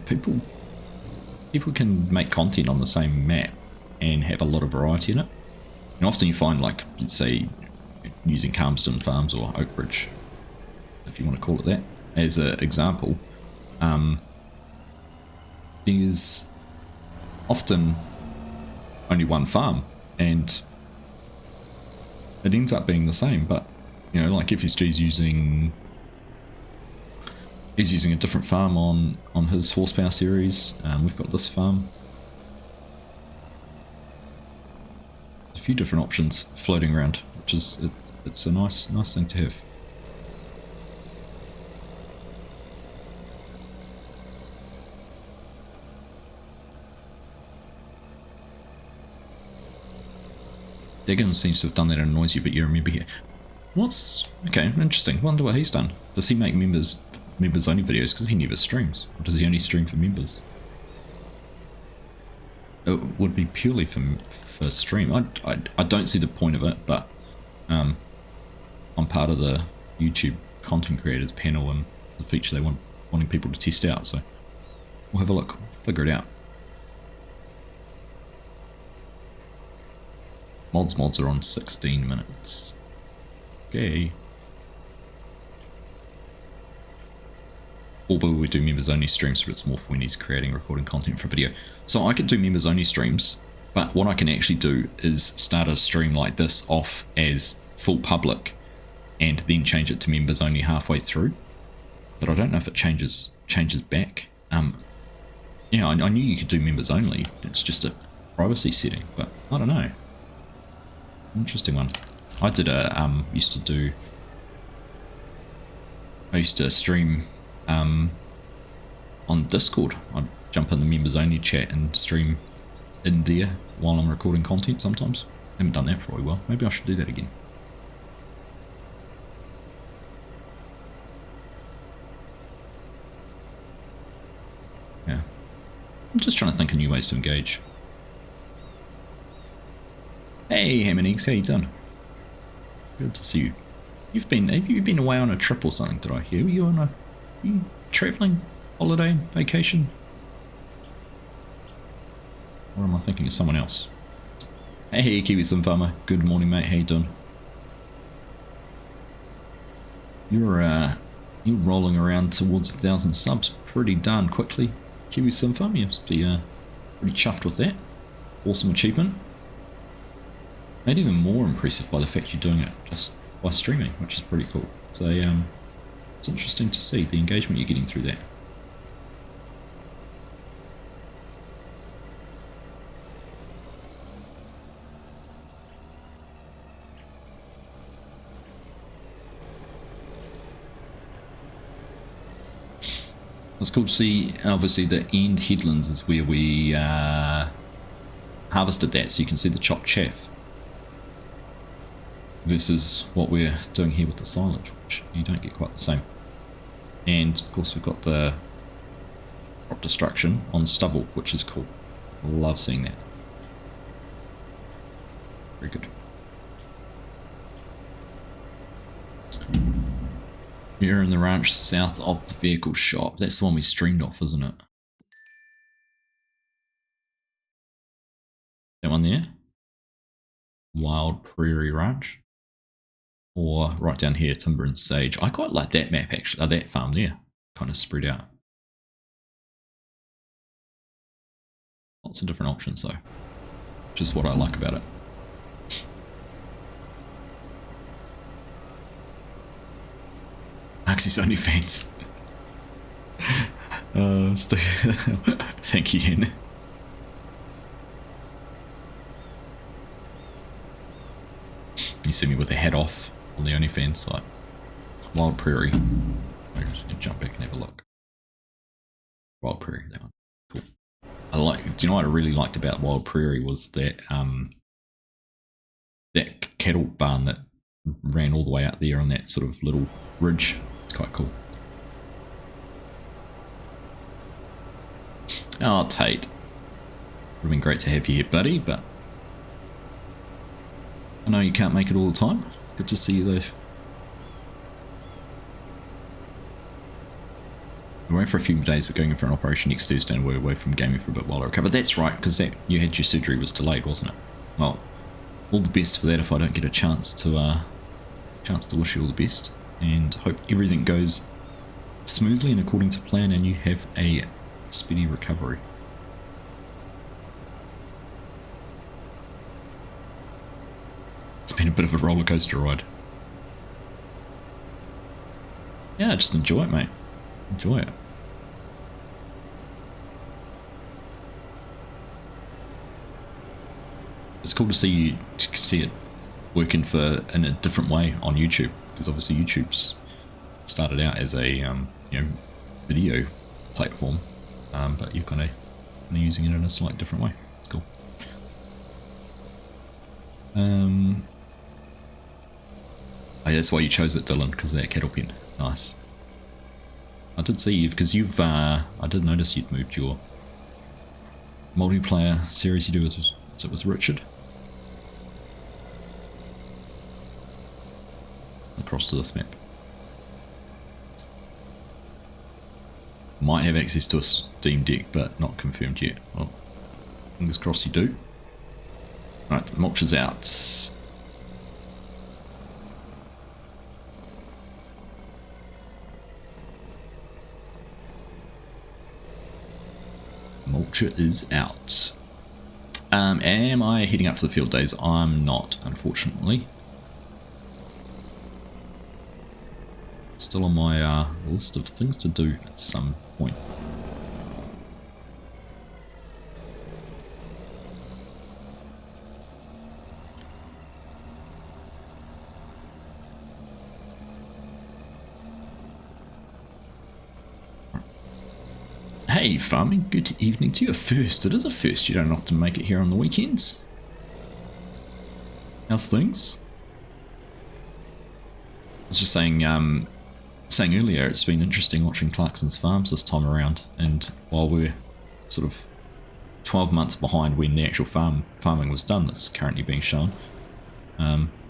people can make content on the same map and have a lot of variety in it. And often you find, like, let's say, using Calmston Farms or Oakbridge, if you want to call it that, as an example, there's often only one farm, and it ends up being the same. But, like FSG's using a different farm on his horsepower series. We've got this farm. A few different options floating around, which is it's a nice thing to have. Dagon seems to have done that and annoys you, but you remember here. Okay, interesting. Wonder what he's done. Does he make members only videos? Because he never streams. Or does he only stream for members? It would be purely for stream. I don't see the point of it, but I'm part of the YouTube content creators panel and the feature they wanting people to test out, so we'll have a look, figure it out. Mods are on 16 minutes. Okay. Although we do members only streams, but it's more for when he's creating, recording content for video. So I could do members only streams, But what I can actually do is start a stream like this off as full public and then change it to members only halfway through. But I don't know if it changes back. Yeah, I knew you could do members only. It's just a privacy setting, but I don't know. Interesting one. I did a I used to stream on Discord. I'd jump in the members only chat and stream in there while I'm recording content sometimes. Haven't done that for a while. Maybe I should do that again. Yeah. I'm just trying to think of new ways to engage. Hey, Ham and Eggs, how you doing? Good to see you. Have you been away on a trip or something, did I hear? Are you travelling, holiday, vacation? Or am I thinking of someone else? Hey, Kiwi Sim Farmer. Good morning, mate. How you doing? You're rolling around towards 1,000 subs pretty darn quickly. Kiwi Sim Farmer, you must be pretty chuffed with that. Awesome achievement. Made even more impressive by the fact you're doing it just by streaming, which is pretty cool. So it's interesting to see the engagement you're getting through that. It's cool to see, obviously, the end headlands is where we harvested that, so you can see the chopped chaff versus what we're doing here with the silage, which you don't get quite the same. And of course we've got the crop destruction on stubble, which is cool. I love seeing that. Very good. You're in the ranch south of the vehicle shop. That's the one we streamed off, isn't it? That one there? Wild Prairie Ranch. Or right down here, Timber and Sage. I quite like that map actually, that farm there. Kind of spread out. Lots of different options though, which is what I like about it. Axis only fans. Thank you, Hen. You see me with a hat off on the OnlyFans site. Wild Prairie. I'm just gonna jump back and have a look. Wild Prairie, that one. Cool. Do you know what I really liked about Wild Prairie was that that cattle barn that ran all the way out there on that sort of little ridge. It's quite cool. Oh, Tate. Would have been great to have you here, buddy, but I know you can't make it all the time. Good to see you though. We're away for a few days. We're going in for an operation next Thursday and we're away from gaming for a bit while I recover. That's right, because you had your surgery was delayed, wasn't it? Well, all the best for that if I don't get a chance to wish you all the best. And hope everything goes smoothly and according to plan and you have a speedy recovery. It's been a bit of a roller coaster ride. Yeah, just enjoy it, mate. Enjoy it. It's cool to see it working in a different way on YouTube, because obviously YouTube's started out as a video platform, but you're kind of using it in a slightly different way. It's cool. Oh, that's why you chose it, Dylan, because of that cattle pen. Nice. I did see you, because I did notice you'd moved your multiplayer series you do with Richard across to this map. Might have access to a Steam Deck, but not confirmed yet. Well, fingers crossed you do. Right, mulch is out. Mulcher is out. Am I heading up for the field days? I'm not, unfortunately. Still on my list of things to do at some point. Hey farming, good evening to you. First, it is a first, you don't often make it here on the weekends. How's things? I was just saying earlier, it's been interesting watching Clarkson's farms this time around, and while we're sort of 12 months behind when the actual farming was done that's currently being shown,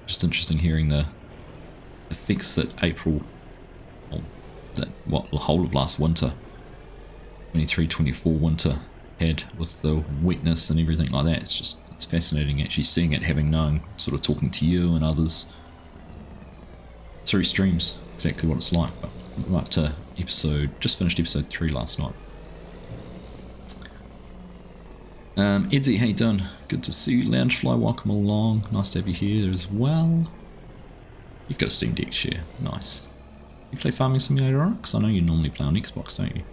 just interesting hearing the effects that April, or the whole of last winter, 23-24 winter had with the wetness and everything like that. It's fascinating actually seeing it, having known, sort of talking to you and others through streams, exactly what it's like. But I'm up to just finished episode 3 last night. Edsy, how you doing? Good to see you. Loungefly, welcome along. Nice to have you here as well. You've got a Steam Deck share, nice. You play Farming Simulator on it? Because I know you normally play on Xbox, don't you?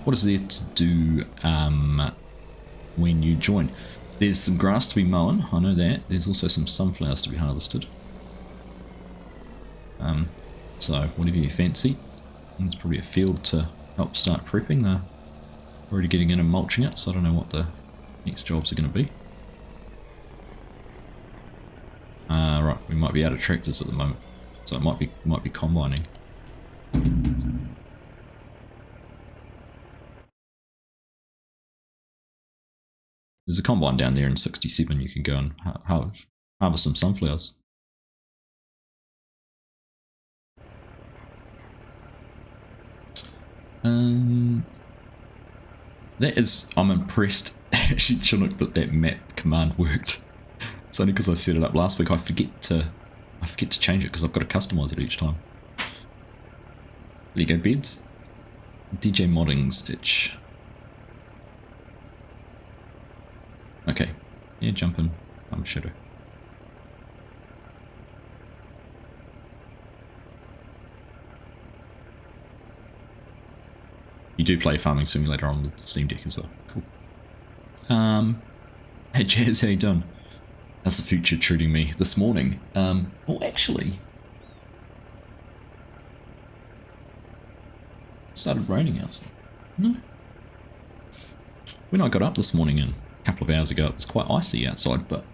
What is there to do when you join? There's some grass to be mown, I know that. There's also some sunflowers to be harvested. So whatever you fancy. There's probably a field to help start prepping. They're already getting in and mulching it, so I don't know what the next jobs are going to be. Right, we might be out of tractors at the moment, so it might be combining. There's a combine down there in 67. You can go and harvest some sunflowers. I'm impressed actually, Chinook, that map command worked. It's only because I set it up last week. I forget to change it because I've got to customize it each time. Lego beds. DJ Modding's itch. Okay, yeah, jump in. I'm Shadow. You do play Farming Simulator on the Steam Deck as well. Cool. Hey Jazz, how you doing? How's the future treating me this morning? Well, actually, it started raining outside. No. When I got up this morning and a couple of hours ago, it was quite icy outside, but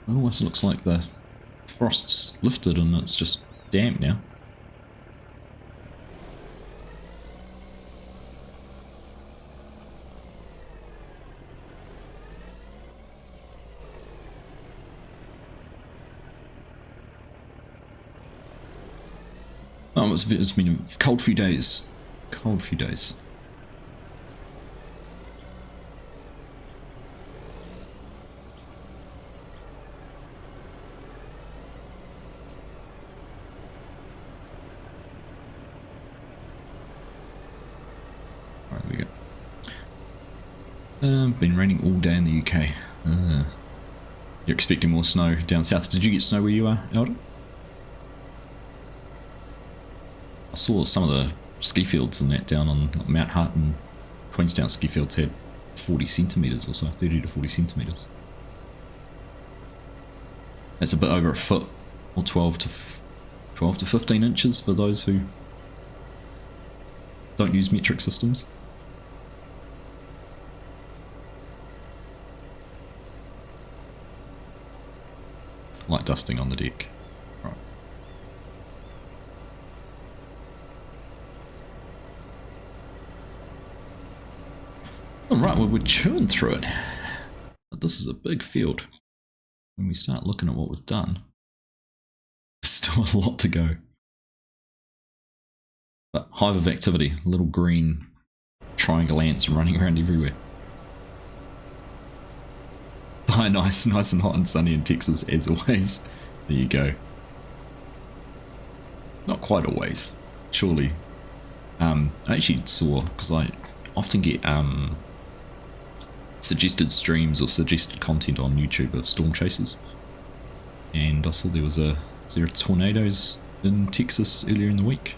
it almost looks like the frost's lifted and it's just damp now. Oh, it's been a cold few days. Cold few days. Alright, there we go. Been raining all day in the UK. You're expecting more snow down south. Did you get snow where you are, Elder? I saw some of the ski fields and that down on Mount Hart and Queenstown ski fields had 40 centimetres or so, 30 to 40 centimetres. That's a bit over a foot, or 12 to 15 inches for those who don't use metric systems. Light dusting on the deck. Right. Alright, well, we're chewing through it. But this is a big field. When we start looking at what we've done, there's still a lot to go. But hive of activity, little green triangle ants running around everywhere. Oh, nice and hot and sunny in Texas as always. There you go. Not quite always, surely. I actually saw, because I often get suggested streams or suggested content on YouTube of storm chasers, and I saw there was there tornadoes in Texas earlier in the week.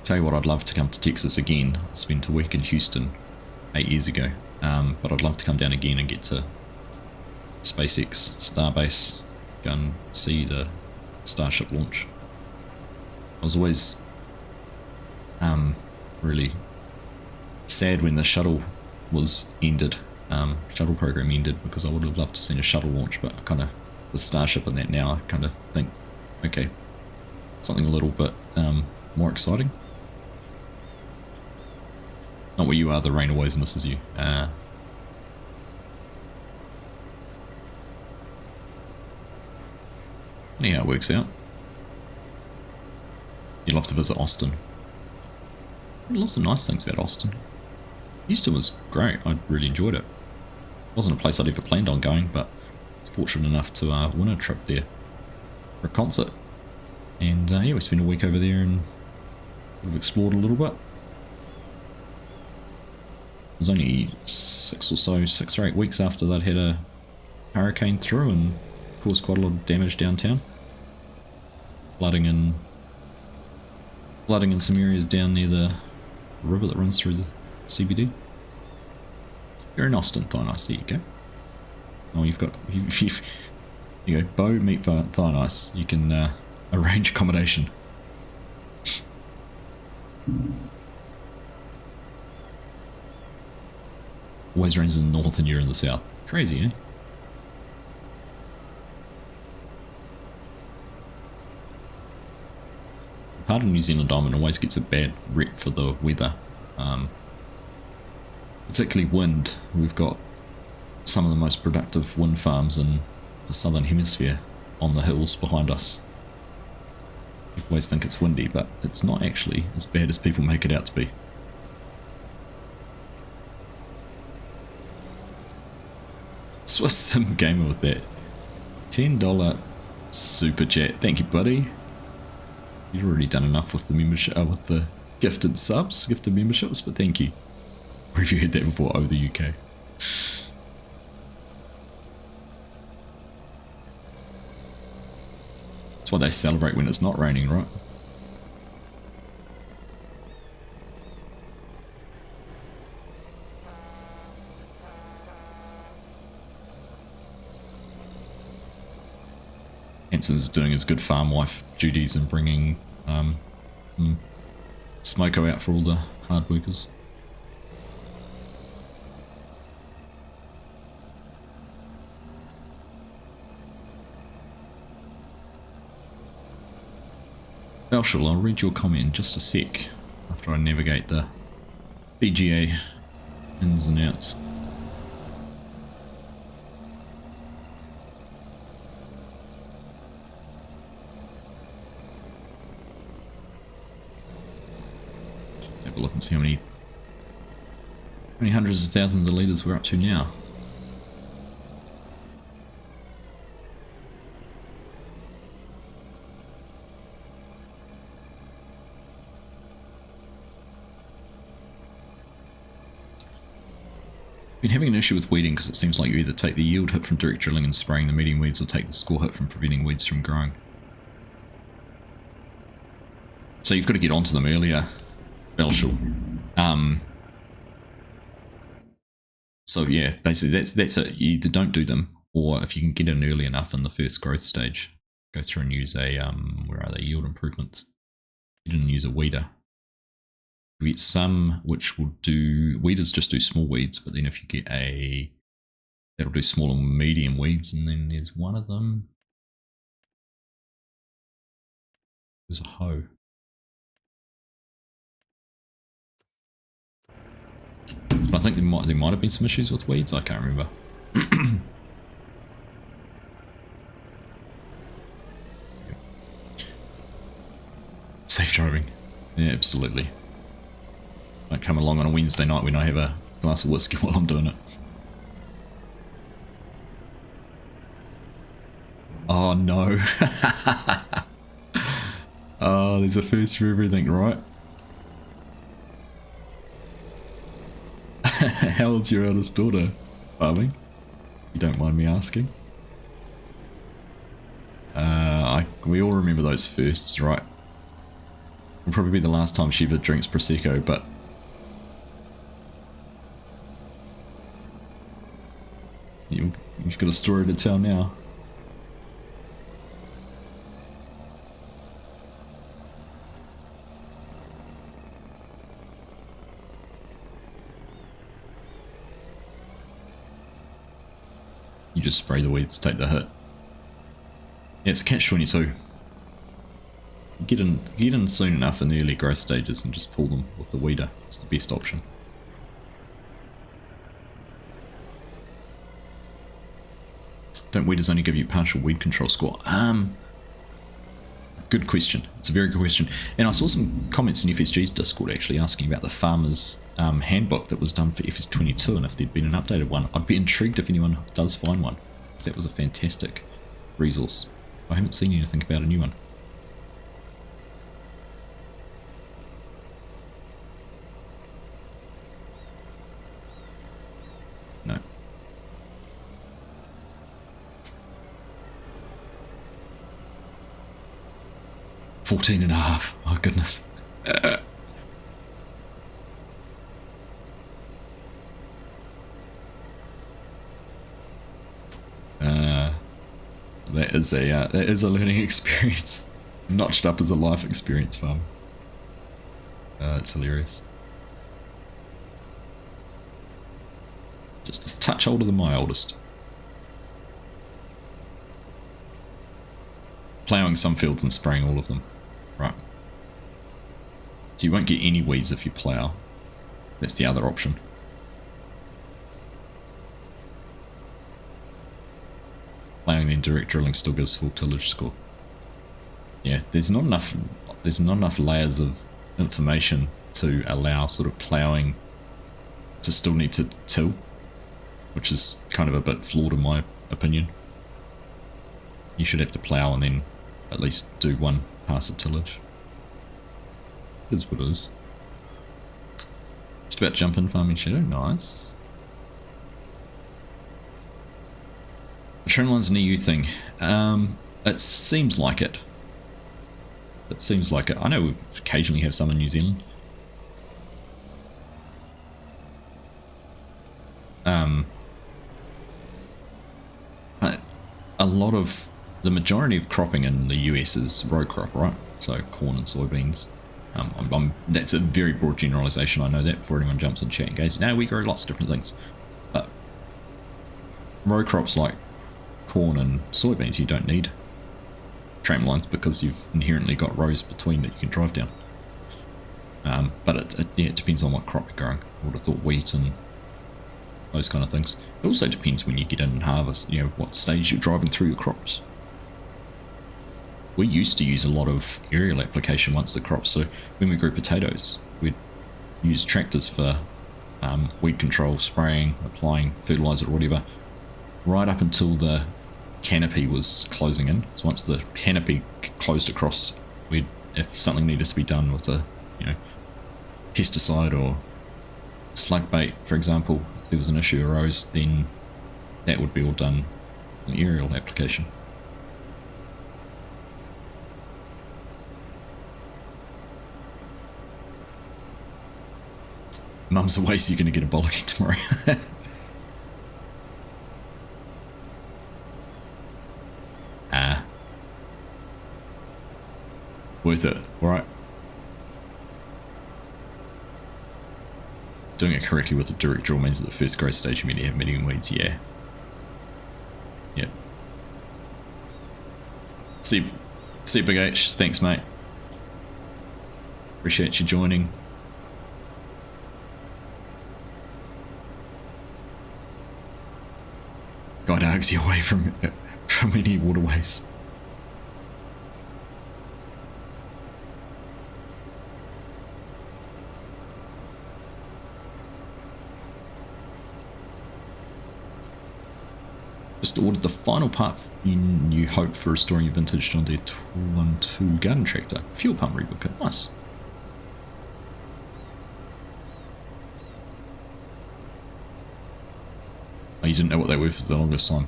Tell you what, I'd love to come to Texas again. I spent a week in Houston 8 years ago, but I'd love to come down again and get to SpaceX Starbase, go and see the Starship launch. I was always really sad when the shuttle was ended, shuttle program ended, because I would have loved to see a shuttle launch, but I kind of, with Starship and that now, I kind of think, okay, something a little bit more exciting. Not where you are, the rain always misses you. Anyhow, it works out. You'd love to visit Austin. Lots of nice things about Austin. Houston was great, I really enjoyed it. It wasn't a place I'd ever planned on going, but I was fortunate enough to win a trip there for a concert. And yeah, we spent a week over there and we've explored a little bit. It was only 6 or 8 weeks after they'd had a hurricane through and caused quite a lot of damage downtown. Flooding in some areas down near the river that runs through the CBD. You're in Austin, Thigh Nice, there you go. Oh, you've got, you go, Bo, meet for Thigh Nice. You can arrange accommodation. Always rains in the north and you're in the south. Crazy, eh? Part of New Zealand Island always gets a bad rep for the weather. Particularly wind. We've got some of the most productive wind farms in the southern hemisphere on the hills behind us. I always think it's windy, but it's not actually as bad as people make it out to be. Swiss Sim Gamer with that $10 super chat. Thank you, buddy. You've already done enough with the membership, with the gifted subs, gifted memberships, but thank you. Or have you heard that before? Over the UK. That's why they celebrate when it's not raining, right? Hanson's doing his good farm wife duties and bringing smoko out for all the hard workers. Belshul, I'll read your comment in just a sec after I navigate the PGA ins and outs. Have a look and see how many hundreds of thousands of litres we're up to now. Been having an issue with weeding because it seems like you either take the yield hit from direct drilling and spraying the medium weeds or take the score hit from preventing weeds from growing. So you've got to get onto them earlier, Belshul. So yeah, basically that's it. You either don't do them, or if you can get in early enough in the first growth stage, go through and use a where are they, yield improvements. You didn't use a weeder. You get some which will do, weeders just do small weeds, but then if you get a, that'll do small and medium weeds, and then there's one of them, there's a hoe. But I think there might have been some issues with weeds, I can't remember. Safe driving. Yeah, absolutely. Don't come along on a Wednesday night when I have a glass of whiskey while I'm doing it. Oh no. Oh, there's a first for everything, right? How old's your eldest daughter, farming? You don't mind me asking? We all remember those firsts, right? It'll probably be the last time she ever drinks Prosecco, but... You've got a story to tell now. You just spray the weeds, take the hit. Yeah, it's a catch-22. Get in soon enough in the early growth stages and just pull them with the weeder. It's the best option. Don't weeders only give you partial weed control score? Good question. It's a very good question. And I saw some comments in FSG's Discord actually asking about the farmer's handbook that was done for FS22 and if there'd been an updated one. I'd be intrigued if anyone does find one, because that was a fantastic resource. I haven't seen anything about a new one. No. $14.5. Oh goodness. That is a learning experience, notched up as a life experience, farm. It's hilarious. Just a touch older than my oldest. Ploughing some fields and spraying all of them. Right. So you won't get any weeds if you plough. That's the other option. Ploughing then direct drilling still gives full tillage score. Yeah, there's not enough layers of information to allow sort of ploughing to still need to till, which is kind of a bit flawed in my opinion. You should have to plough and then at least do one pass of tillage. It is what it is. Just about jump in farming shadow, nice. The Trimline's an EU thing. It seems like it. It seems like it. I know we occasionally have some in New Zealand. A lot of the majority of cropping in the US is row crop, right? So corn and soybeans. That's a very broad generalization. I know that before anyone jumps in chat and goes, "No, we grow lots of different things." But row crops like corn and soybeans, you don't need tram lines because you've inherently got rows between that you can drive down. But it depends on what crop you're growing. I would have thought wheat and those kind of things. It also depends when you get in and harvest, you know, what stage you're driving through your crops. We used to use a lot of aerial application once the crops, so when we grew potatoes, we'd use tractors for weed control, spraying, applying fertilizer or whatever, right up until the canopy was closing in. So once the canopy closed across, if something needed to be done with a, you know, pesticide or slug bait, for example, if there was an issue arose, then that would be all done in aerial application. Mum's away, so you're going to get a bollocking tomorrow. Worth it, alright. Doing it correctly with the direct drill means that the first growth stage you have medium weeds, yeah. Yep. See Big H, thanks mate. Appreciate you joining. Guide Argsy away from any waterways. Just ordered the final part in New Hope for restoring your vintage John Deere 212 garden tractor. Fuel pump rebuild kit. Nice. Oh, you didn't know what they were for the longest time.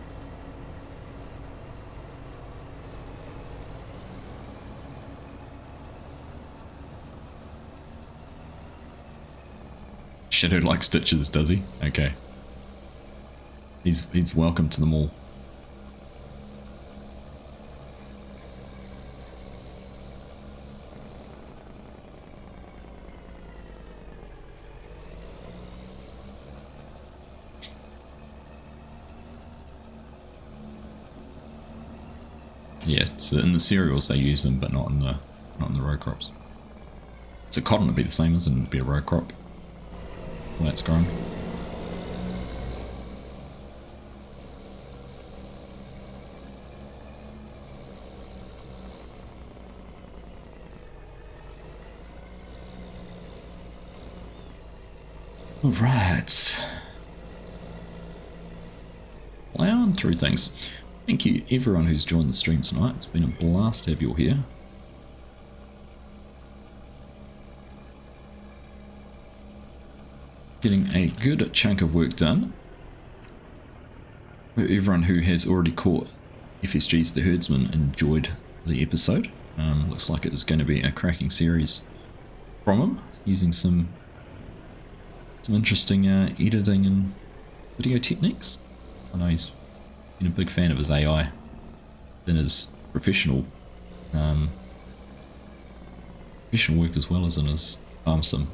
Shadow likes stitches, does he? Okay. He's welcome to them all. Yeah, so in the cereals they use them, but not in the row crops. So cotton would be the same, isn't it? It'd be a row crop. Well, that's grown. Alright. Plowing through things. Thank you everyone who's joined the stream tonight. It's been a blast to have you all here. Getting a good chunk of work done. For everyone who has already caught FSG's The Herdsman enjoyed the episode. Looks like it is going to be a cracking series from him, using some interesting editing and video techniques. I know he's been a big fan of his AI in his professional work as well as in his farm sim.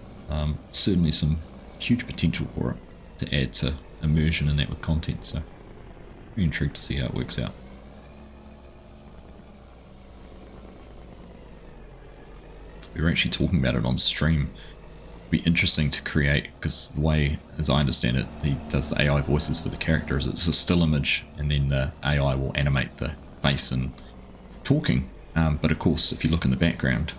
Certainly some huge potential for it to add to immersion in that with content, so very intrigued to see how it works out. We were actually talking about it on stream. It'd be interesting to create, because the way, as I understand it, he does the AI voices for the characters. It's a still image, and then the AI will animate the face and talking. But of course, if you look in the background,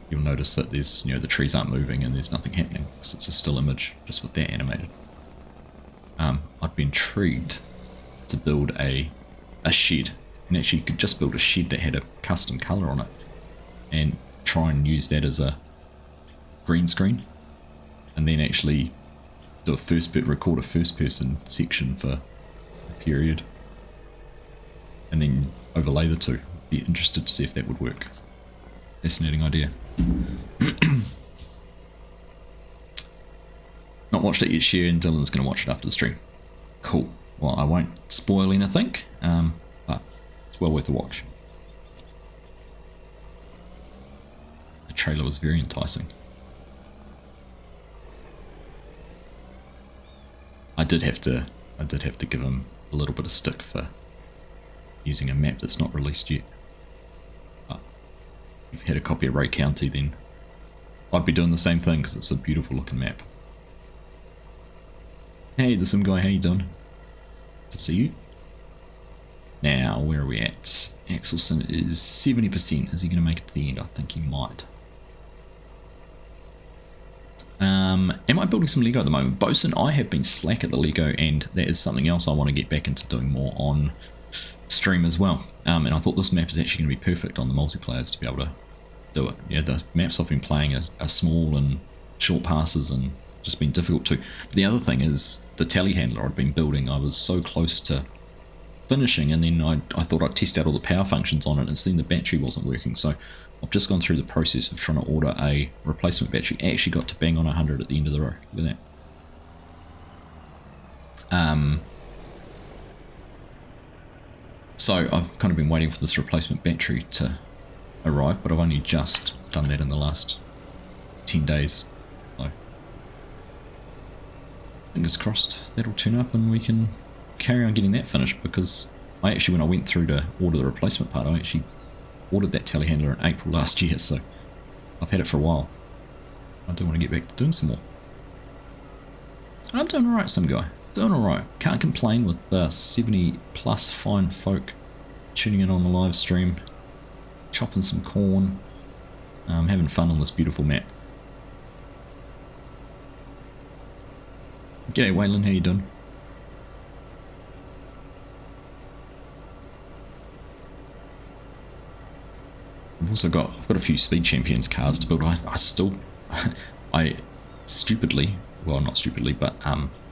you'll notice that there's, the trees aren't moving and there's nothing happening, because it's a still image just with that animated. I'd be intrigued to build a shed, and actually you could just build a shed that had a custom color on it, and try and use that as a green screen, and then actually do record a first person section for a period, and then overlay the two. Be interested to see if that would work. Fascinating idea. Not watched it yet, share, and Dylan's going to watch it after the stream. Cool. Well, I won't spoil anything, but it's well worth a watch. The trailer was very enticing. I did have to give him a little bit of stick for using a map that's not released yet. But if you had a copy of Ray County, then I'd be doing the same thing, because it's a beautiful looking map. Hey, the sim guy, how you doing? Good to see you. Now, where are we at? Axelson is 70%. Is he going to make it to the end? I think he might. Am I building some Lego at the moment? Bosun, I have been slack at the Lego, and that is something else I want to get back into doing more on stream as well. And I thought this map is actually going to be perfect on the multiplayers to be able to do it. Yeah, the maps I've been playing are small and short passes and just been difficult to. But the other thing is the telehandler I'd been building. I was so close to finishing, and then I thought I'd test out all the power functions on it, and then the battery wasn't working. So I've just gone through the process of trying to order a replacement battery. I actually got to bang on 100 at the end of the row. Look at that. So I've kind of been waiting for this replacement battery to arrive, but I've only just done that in the last 10 days. So fingers crossed that'll turn up and we can carry on getting that finished, because I actually, when I went through to order the replacement part, I actually ordered that telehandler in April last year, so I've had it for a while. I do want to get back to doing some more. I'm doing alright, some guy. Doing alright. Can't complain with 70 plus fine folk tuning in on the live stream, chopping some corn, having fun on this beautiful map. G'day Waylon, how you doing? I've got a few Speed Champions cars to build. I still, I stupidly, well not stupidly, but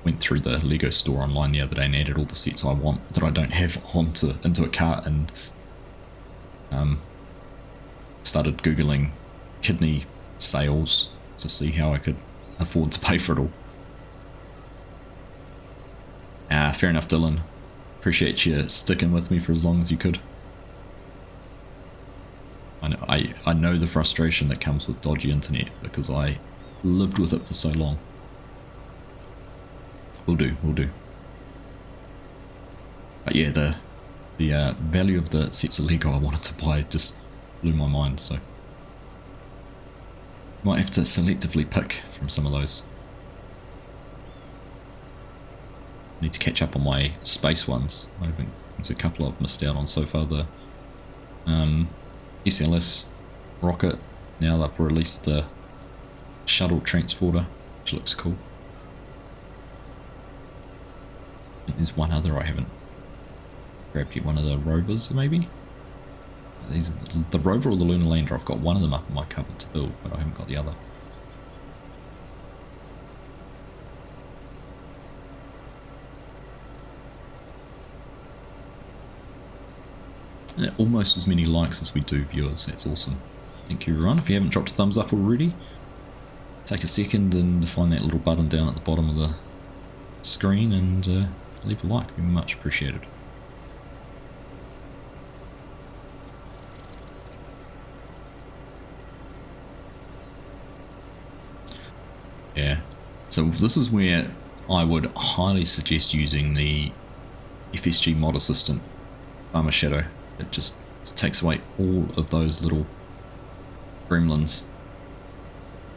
went through the Lego store online the other day and added all the sets I want that I don't have into a cart, and started googling kidney sales to see how I could afford to pay for it all. Fair enough, Dylan. Appreciate you sticking with me for as long as you could. I know the frustration that comes with dodgy internet because I lived with it for so long. Will do. But yeah, the value of the sets of Lego I wanted to buy just blew my mind, so might have to selectively pick from some of those. Need to catch up on my space ones. I think there's a couple I've missed out on so far. The SLS rocket, now they've released the shuttle transporter, which looks cool. I think there's one other I haven't grabbed yet, one of the rovers maybe? These, the rover or the lunar lander, I've got one of them up in my cupboard to build, but I haven't got the other. Almost as many likes as we do viewers, that's awesome. Thank you everyone. If you haven't dropped a thumbs up already, take a second and find that little button down at the bottom of the screen and leave a like, it'd be much appreciated. Yeah, so this is where I would highly suggest using the FSG mod assistant, Farmer Shadow. It just takes away all of those little gremlins.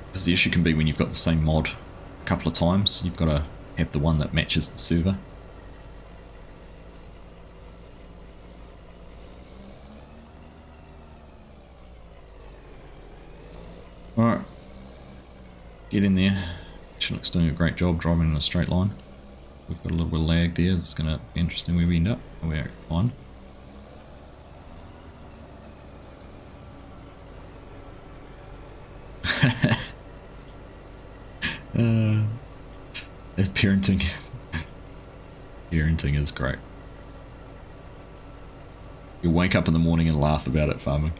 Because the issue can be when you've got the same mod a couple of times, you've got to have the one that matches the server. Alright, get in there. Chinook's doing a great job driving in a straight line. We've got a little bit of lag there, it's going to be interesting where we end up. We're fine. Parenting. Parenting is great. You'll wake up in the morning and laugh about it, farming.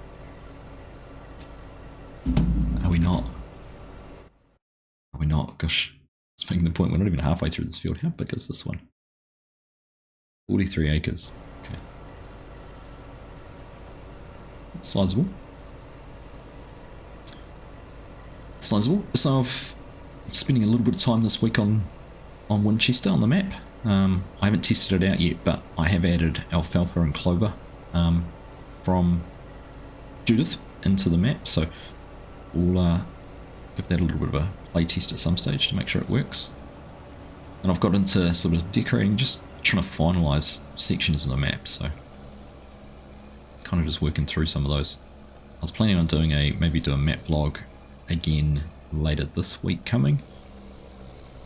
Are we not? Are we not? Gosh, it's making the point we're not even halfway through this field. How big is this one? 43 acres. Okay. It's sizable. Sizable. So I'm spending a little bit of time this week on Winchester on the map. I haven't tested it out yet, but I have added alfalfa and clover from Judith into the map, so we'll give that a little bit of a play test at some stage to make sure it works. And I've got into sort of decorating, just trying to finalise sections of the map, so kind of just working through some of those. I was planning on doing maybe do a map vlog again later this week coming,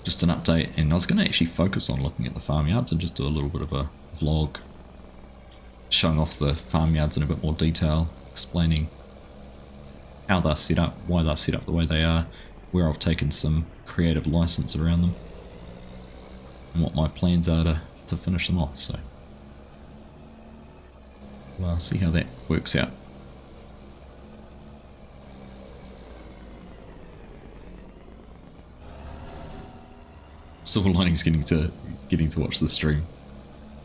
just an update, and I was going to actually focus on looking at the farmyards and just do a little bit of a vlog showing off the farmyards in a bit more detail, explaining how they're set up, why they're set up the way they are, where I've taken some creative license around them, and what my plans are to finish them off. So we'll see how that works out. Silver linings getting to watch the stream.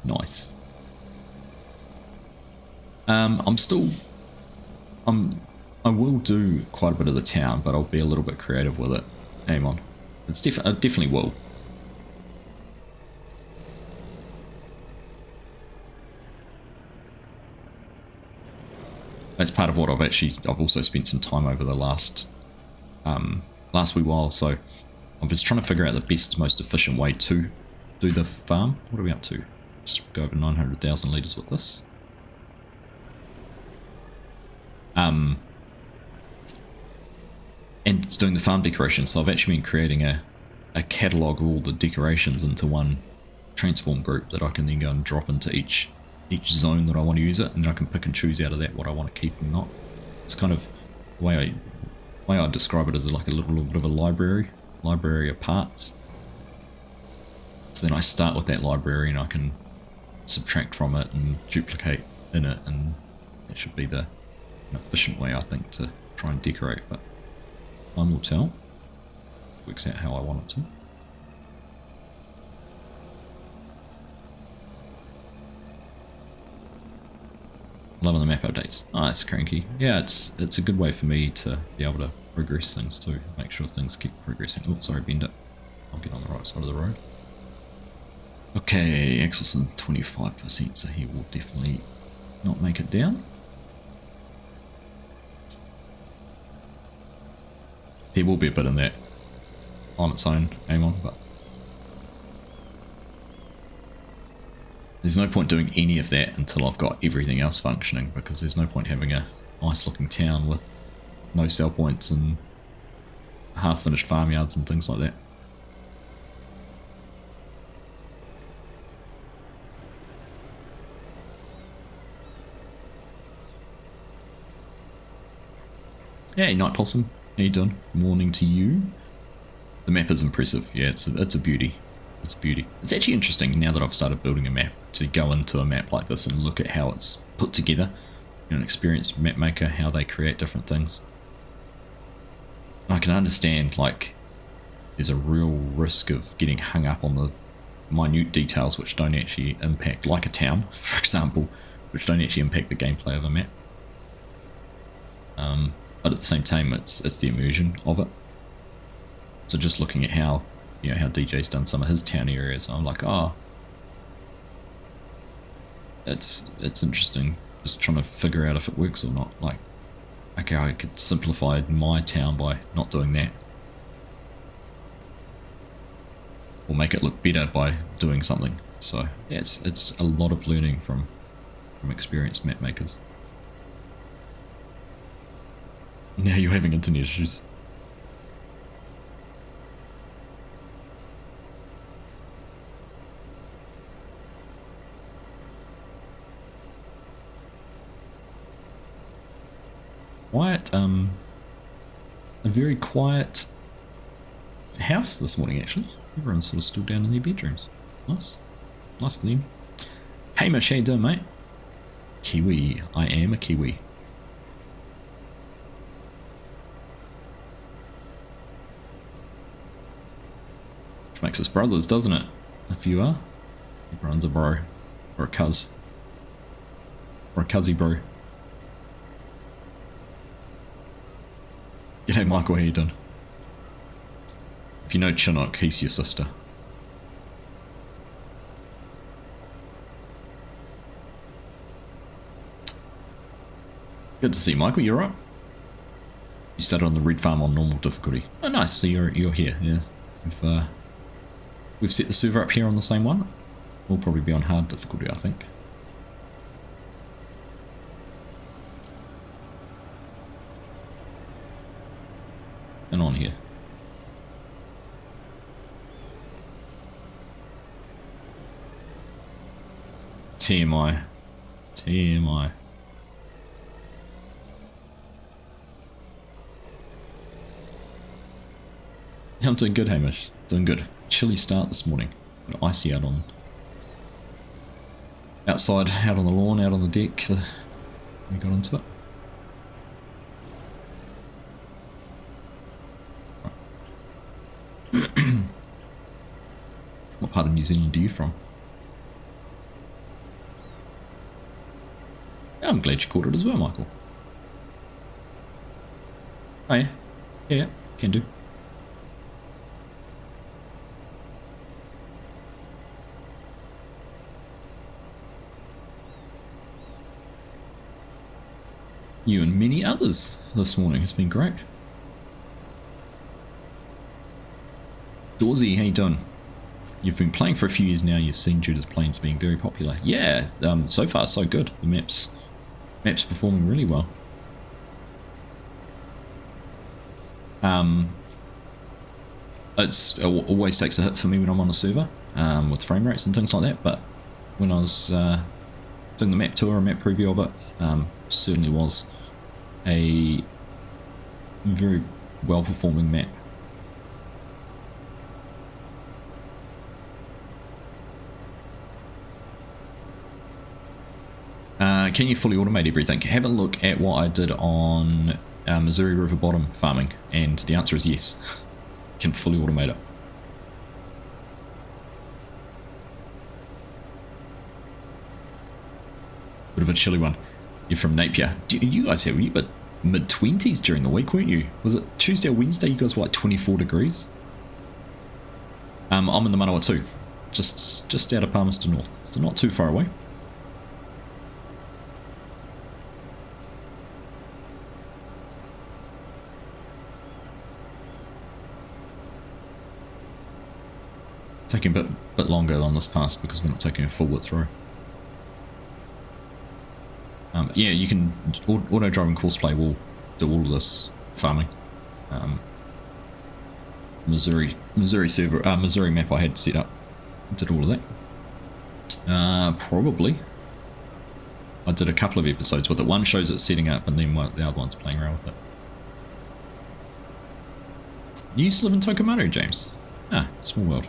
Nice. I will do quite a bit of the town, but I'll be a little bit creative with it. Hang on. I definitely will. That's part of what I've also spent some time over the last wee while, so I was trying to figure out the best, most efficient way to do the farm. What are we up to? Just go over 900,000 litres with this. And it's doing the farm decorations, so I've actually been creating a catalogue of all the decorations into one transform group that I can then go and drop into each zone that I want to use it, and then I can pick and choose out of that what I want to keep and not. It's kind of the way I describe it as like a little bit of a library of parts. So then I start with that library and I can subtract from it and duplicate in it, and that should be the efficient way, I think, to try and decorate, but time will tell. Works out how I want it to. Loving the map updates. Nice, Cranky. Yeah, it's a good way for me to be able to progress things too. Make sure things keep progressing. Oh, sorry, bend it. I'll get on the right side of the road. Okay, Axelson's 25%, so he will definitely not make it down. There will be a bit in that on its own, aim on, but there's no point doing any of that until I've got everything else functioning, because there's no point having a nice looking town with no sell points and half finished farmyards and things like that. Hey, Night Possum, how you doing? Morning to you. The map is impressive. Yeah, it's a beauty. It's a beauty. It's actually interesting now that I've started building a map to go into a map like this and look at how it's put together. You know, an experienced map maker, how they create different things. And I can understand, like, there's a real risk of getting hung up on the minute details which don't actually impact, like a town, for example, which don't actually impact the gameplay of a map. But at the same time, it's the immersion of it. So just looking at how, you know, how DJ's done some of his town areas, I'm like, oh, it's interesting. Just trying to figure out if it works or not. Like, okay, I could simplify my town by not doing that, or make it look better by doing something. So yeah, it's a lot of learning from experienced map makers. Now you're having internet issues. Quiet, a very quiet house this morning actually. Everyone's sort of still down in their bedrooms. Nice. Nice to them. Hamish, how you doing, mate? Kiwi. I am a Kiwi. Makes us brothers, doesn't it? If you are. Everyone's a bro. Or a cuz. Or a cuzzy bro. G'day Michael, how you doing? If you know Chinook, he's your sister. Good to see you, Michael, you alright? You started on the red farm on normal difficulty. Oh nice, so you're here, yeah. We've set the server up here on the same one. We'll probably be on hard difficulty, I think. And on here. TMI. TMI. Yeah, I'm doing good, Hamish. Doing good. Chilly start this morning. Icy out on outside, out on the lawn, out on the deck. We got into it. Right. What part of New Zealand are you from? Yeah, I'm glad you caught it as well, Michael. Oh yeah, yeah, can do. You and many others this morning. It's been great. Dawsy, how you doing? You've been playing for a few years now. You've seen Judith Plains being very popular. Yeah, so far so good. The map's performing really well. It always takes a hit for me when I'm on a server with frame rates and things like that. But when I was doing the map tour and map preview of it, certainly was a very well performing map. Can you fully automate everything? Have a look at what I did on Missouri River bottom farming, and the answer is yes. You can fully automate it. Bit of a chilly one. You're from Napier. You guys were you but mid-20s during the week, weren't you? Was it Tuesday or Wednesday? You guys were like 24 degrees. I'm in the Manawa too, just out of Palmerston North, so not too far away. Taking a bit longer on this pass because we're not taking a full width through. Yeah, you can auto driving courseplay will do all of this farming. Missouri server, Missouri map I had set up did all of that. Probably. I did a couple of episodes with it. One shows it setting up, and then the other one's playing around with it. You used to live in Tokomaru, James? Ah, small world.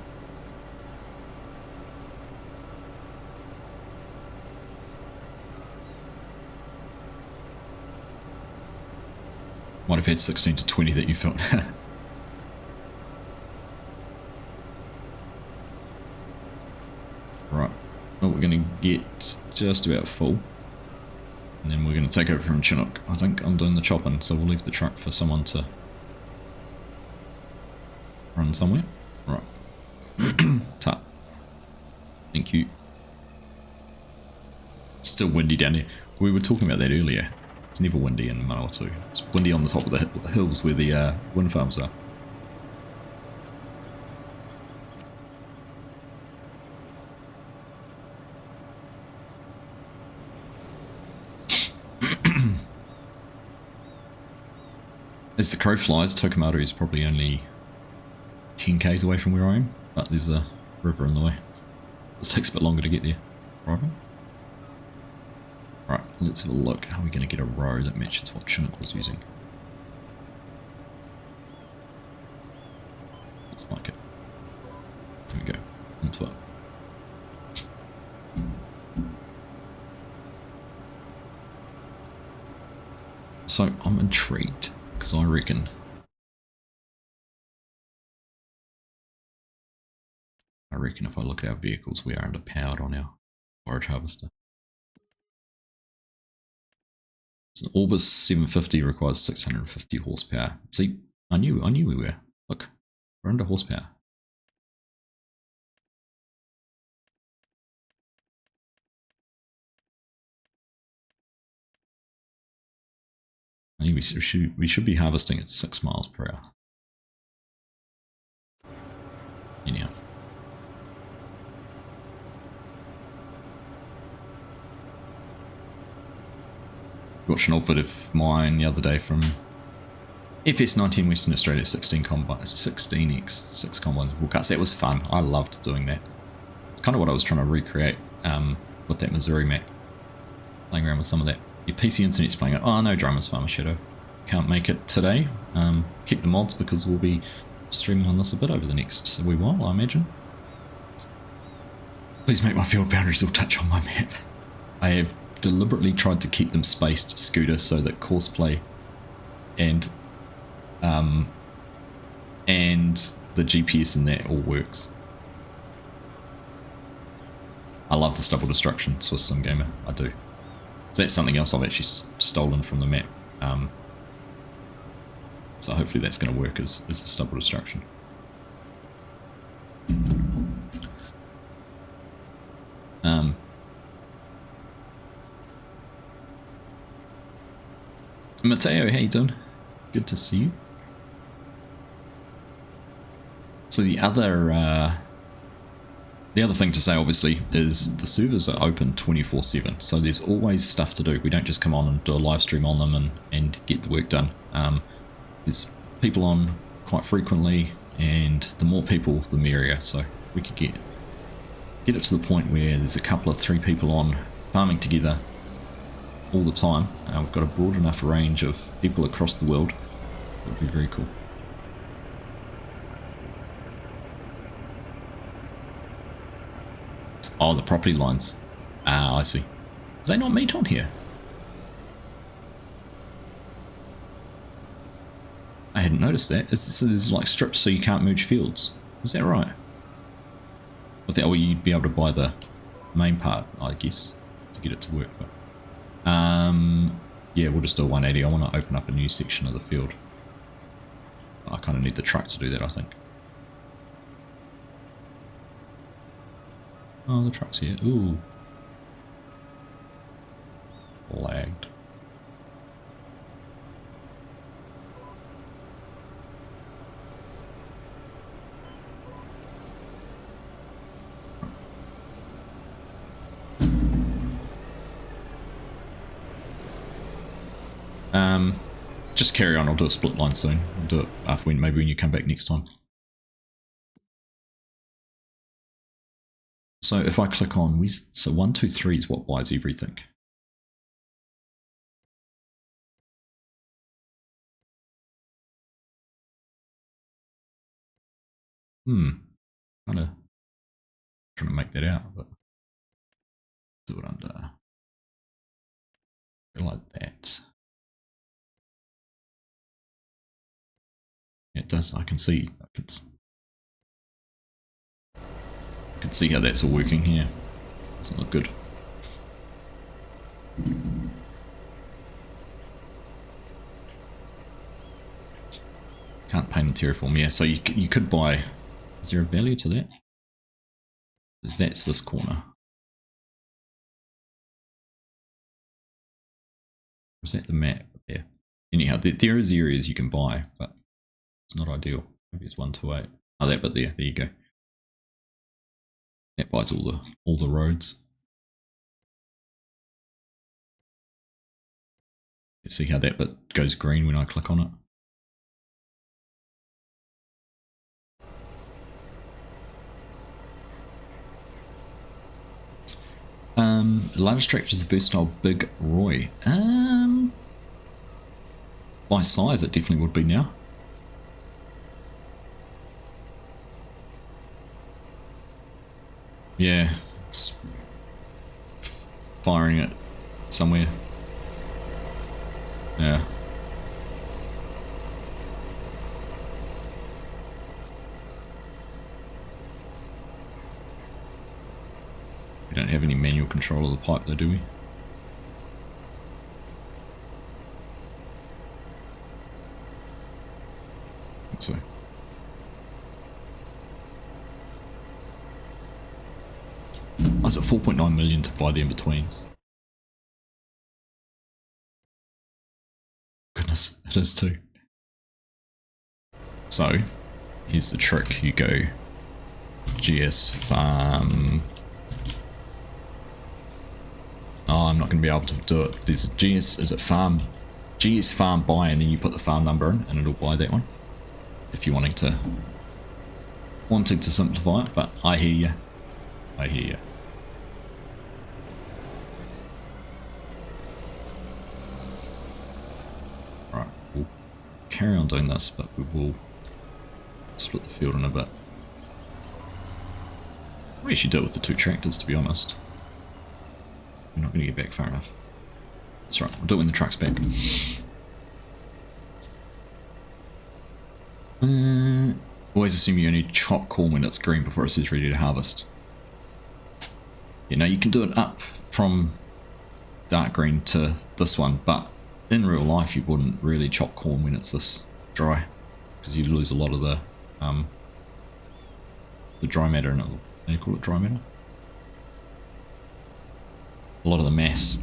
Might have had 16 to 20 that you felt. Right. Well, we're going to get just about full. And then we're going to take over from Chinook. I think I'm doing the chopping, so we'll leave the truck for someone to run somewhere. Right. Tap. Thank you. It's still windy down here. We were talking about that earlier. It's never windy in Manawa 2. It's windy on the top of the hills where the wind farms are. As the crow flies, Tokomaru is probably only 10 k's away from where I am, but there's a river in the way. It takes a bit longer to get there. Right. Right, let's have a look. How are we going to get a row that matches what Chinook was using? Looks like it. There we go. Into it. So I'm intrigued because I reckon if I look at our vehicles, we are underpowered on our forage harvester. So an Orbis 750 requires 650 horsepower. See, I knew we were. Look, we're under horsepower. I think we should be harvesting at 6 miles per hour. Anyhow. Watched an old vid of mine the other day from FS19 Western Australia 16 combines, 16x 6 combines broadcast. That was fun. I loved doing that. It's kind of what I was trying to recreate with that Missouri map. Playing around with some of that. Your PC internet's playing. Oh no, Drummers Farmer Shadow. Can't make it today. Keep the mods because we'll be streaming on this a bit over the next wee while, I imagine. Please make my field boundaries all touch on my map. I have deliberately tried to keep them spaced, Scooter, so that courseplay and the GPS in that all works. I love the stubble destruction, Swiss Sim Gamer. I do. So that's something else I've actually stolen from the map. So hopefully that's going to work as the stubble destruction. Mateo, how you doing? Good to see you. So the other thing to say, obviously, is the servers are open 24/7. So there's always stuff to do. We don't just come on and do a live stream on them and get the work done. There's people on quite frequently, and the more people, the merrier. So we could get it to the point where there's a couple of 3 people on farming together. all the time. We've got a broad enough range of people across the world. It would be very cool. Oh, the property lines. Ah, I see. Does they not meet on here? I hadn't noticed that. So there's like strips so you can't merge fields. Is that right? I thought, well, you'd be able to buy the main part, I guess, to get it to work. But yeah, we'll just do a 180. I want to open up a new section of the field. I kind of need the truck to do that, I think. Oh, the truck's here. Ooh. Lagged. Just carry on. I'll do a split line soon. I'll do it after maybe when you come back next time. So if I click on, so 1, 2, 3 is what buys everything. Kind of trying to make that out, but do it under like that. It does. I can see. I can see how that's all working here. Doesn't look good. Can't paint and terraform. Yeah, so you could buy. Is there a value to that? Because that's this corner. Is that the map? Yeah. Anyhow, there is areas you can buy, but it's not ideal. Maybe it's 128. Oh, that bit there. There you go. That buys all the roads. You see how that bit goes green when I click on it? Large tractors versatile big Roy. By size it definitely would be now. Yeah, it's firing it somewhere. Yeah. We don't have any manual control of the pipe though, do we? I think so. Oh, is it 4.9 million to buy the in-betweens? Goodness, it is too. So, here's the trick. You go GS farm. Oh, I'm not going to be able to do it. There's a GS, is it farm? GS farm buy, and then you put the farm number in and it'll buy that one. If you're wanting to simplify it, but I hear you. I hear you. Right, we'll carry on doing this, but we will split the field in a bit. We should do it with the 2 tractors, to be honest. We're not going to get back far enough. That's right, we'll do it when the truck's back. Always assume you only chop corn when it's green before it says ready to harvest. You know, you can do it up from dark green to this one, but in real life you wouldn't really chop corn when it's this dry, because you lose a lot of the dry matter in it. Do you call it dry matter? A lot of the mass.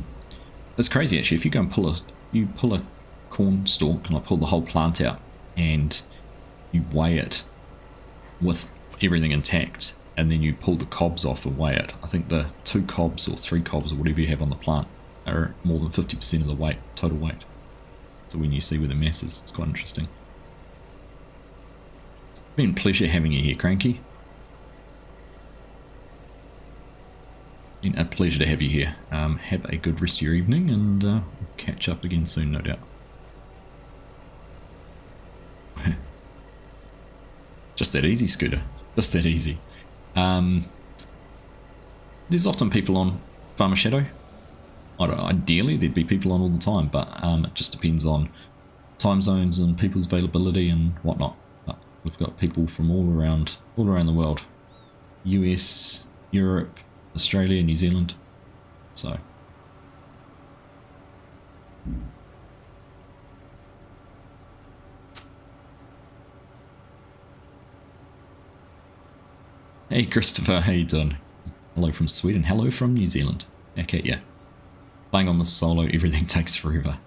It's crazy actually. If you go and pull a corn stalk and pull the whole plant out and you weigh it with everything intact, and then you pull the cobs off and weigh it. I think the 2 cobs or 3 cobs or whatever you have on the plant are more than 50% of the weight, total weight. So when you see where the mass is, it's quite interesting. Been a pleasure having you here, Cranky. Been a pleasure to have you here. Have a good rest of your evening, and we'll catch up again soon, no doubt. Just that easy, Scooter. Just that easy. There's often people on Farmer Shadow. Ideally, there'd be people on all the time, but it just depends on time zones and people's availability and whatnot. But we've got people from all around the world. US, Europe, Australia, New Zealand. So hey Christopher, how you doing? Hello from Sweden, hello from New Zealand. Okay, yeah. Playing on this solo, everything takes forever.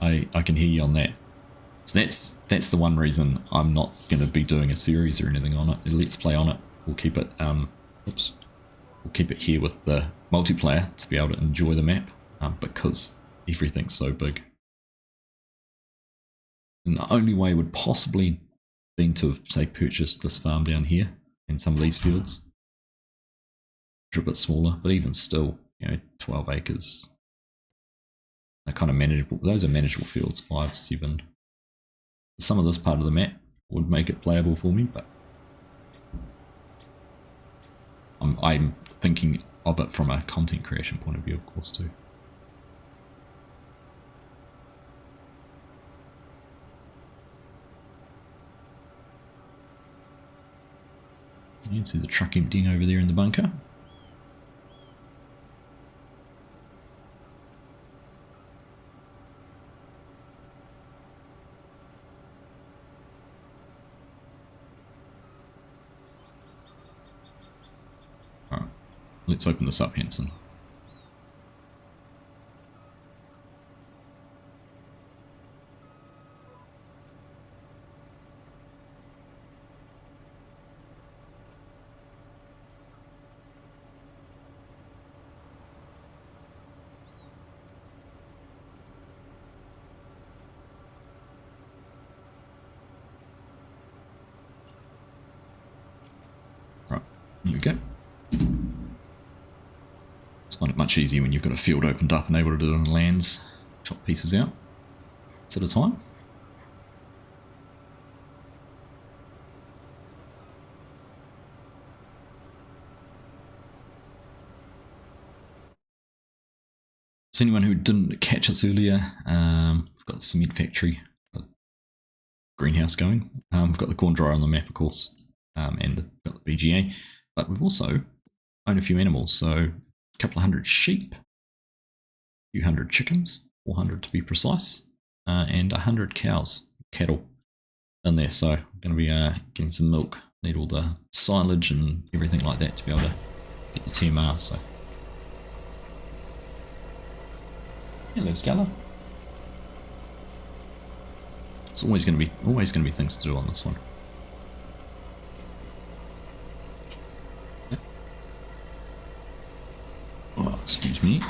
I can hear you on that. So that's the one reason I'm not going to be doing a series or anything on it. Let's play on it. We'll keep it we'll keep it here with the multiplayer to be able to enjoy the map, because everything's so big. And the only way would possibly been to have, say, purchased this farm down here and some of these fields, which are a bit smaller, but even still, 12 acres are kind of manageable. Those are manageable fields, 5, 7. Some of this part of the map would make it playable for me, but I'm thinking of it from a content creation point of view, of course, too. You can see the truck emptying over there in the bunker. Let's open this up, Hanson. Right, here we go. Find it much easier when you've got a field opened up and able to do it on lands. Chop pieces out. It's at a time. So anyone who didn't catch us earlier, we've got the cement factory, greenhouse going. We've got the corn dryer on the map, of course, and we've got the BGA. But we've also owned a few animals, so couple of hundred sheep, a few hundred chickens, 400 to be precise, and 100 cattle in there. So I'm going to be getting some milk. Need all the silage and everything like that to be able to get the TMR. So hello, Scala. It's always going to be things to do on this one. Oh, excuse me.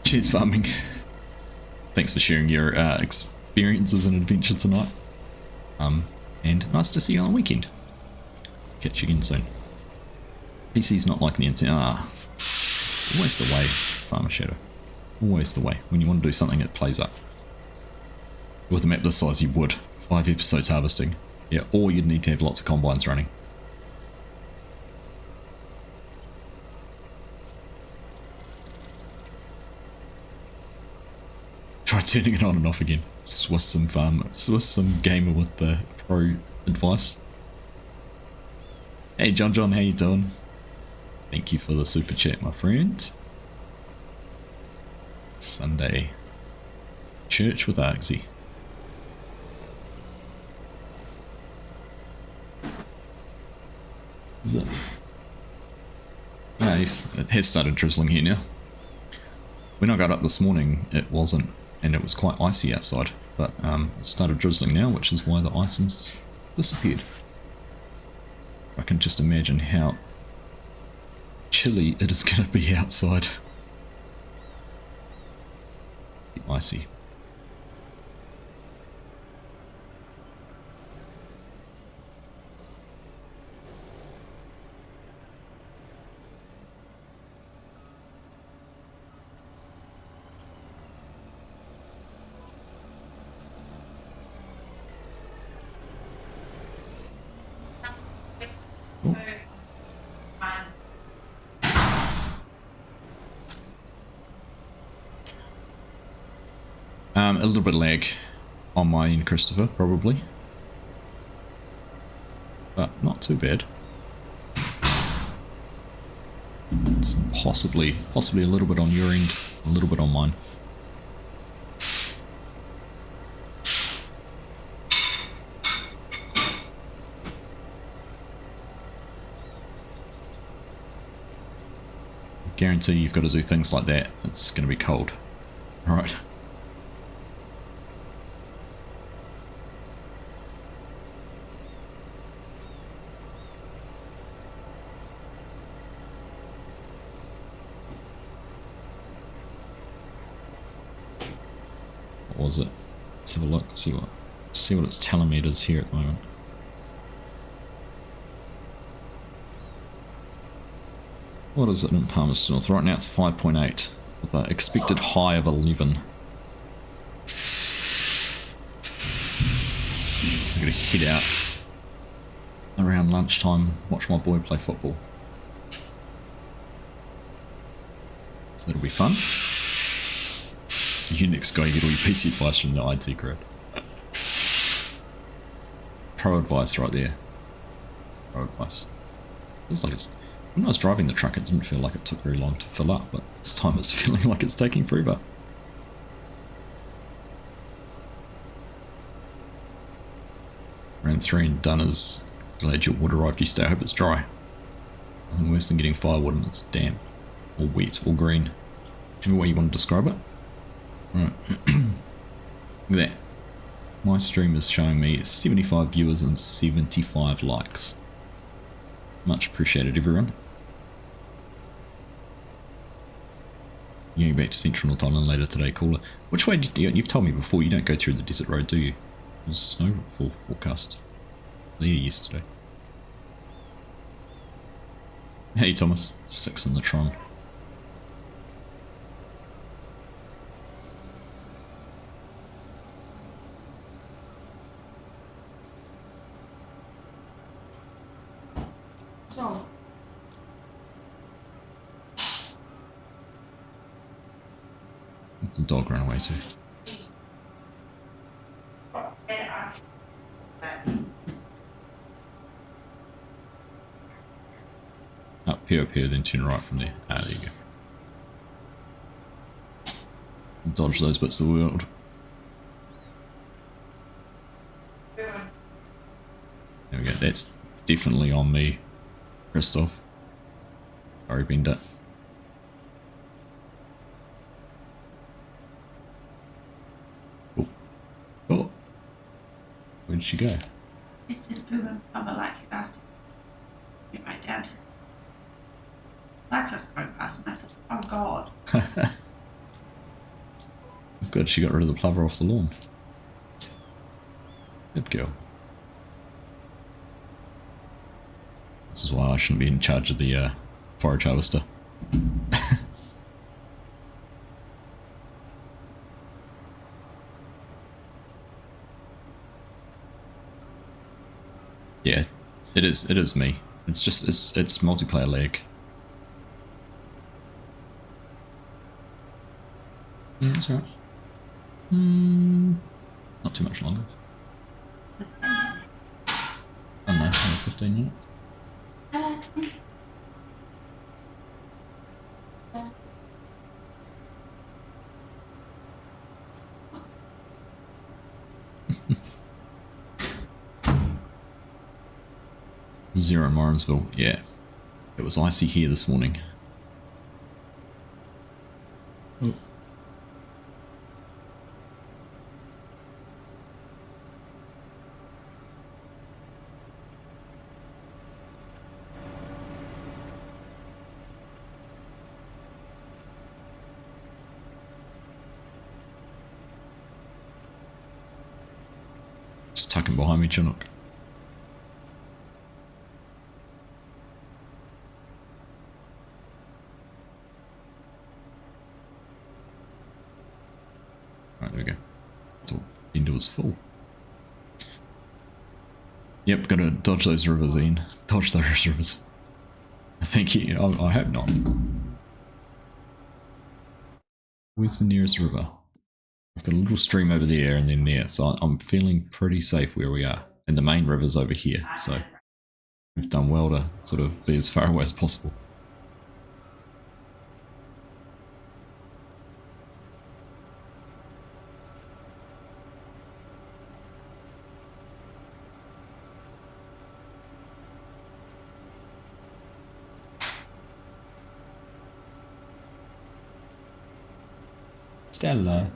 Cheers, farming. Thanks for sharing your experiences and adventure tonight. And nice to see you on the weekend. Catch you again soon. PC's not like the internet. Always the way, Farmer Shadow. Always the way. When you want to do something, it plays up. With a map this size, you would. 5 episodes harvesting. Yeah, or you'd need to have lots of combines running. Try turning it on and off again. Swiss some gamer with the pro advice. Hey John, how you doing? Thank you for the super chat, my friend. Sunday church with Argsy. Is it? Nice. It has started drizzling here now. When I got up this morning, it wasn't, and it was quite icy outside. But it started drizzling now, which is why the ice has disappeared. I can just imagine how chilly it is going to be outside. Icy. A little bit of lag on my end, Christopher, probably. But not too bad. It's possibly a little bit on your end, a little bit on mine. I guarantee you've got to do things like that. It's going to be cold. Alright. Was it? Let's have a look, see what it's telling me it is here at the moment. What is it in Palmerston North? Right now it's 5.8 with an expected high of 11. I'm gonna head out around lunchtime, watch my boy play football. So that'll be fun. You next guy, you get all your PC advice from the IT crowd. Pro advice right there. Pro advice. Feels like it's... When I was driving the truck, it didn't feel like it took very long to fill up, but this time it's feeling like it's taking forever. Round 3 and done is glad your wood arrived yesterday. I hope it's dry. Nothing worse than getting firewood and it's damp, or wet, or green. Whichever way you want to describe it. Right. Look at that. My stream is showing me 75 viewers and 75 likes. Much appreciated, everyone. Going back to Central North Island later today, caller. Which way did you've told me before, you don't go through the desert road, do you? There's snowfall forecast there yesterday. Hey Thomas, 6 in the Tron. It's a dog ran away too. Up here, then turn right from there. Ah, there you go. Dodge those bits of the world. There we go, that's definitely on me, Christoph. Sorry, Bender. Oh, where did she go? It's just moving over like you asked to get my dad. Cyclist going past and I thought, oh god. Good, she got rid of the plover off the lawn. Good girl. This is why I shouldn't be in charge of the forage harvester. Yeah, it is me. It's just, it's multiplayer lag. Yeah, it's alright. Not too much longer. I don't know, maybe 15 minutes. Zero in Morrinsville, yeah. It was icy here this morning. Oh. Just tucking behind me, Chinook. Right, there we go. That's all. Into is full. Yep, gotta dodge those rivers, Ian. Dodge those rivers. Thank you. I hope not. Where's the nearest river? I've got a little stream over there and then there, so I'm feeling pretty safe where we are. And the main river's over here, so we've done well to sort of be as far away as possible. Stella.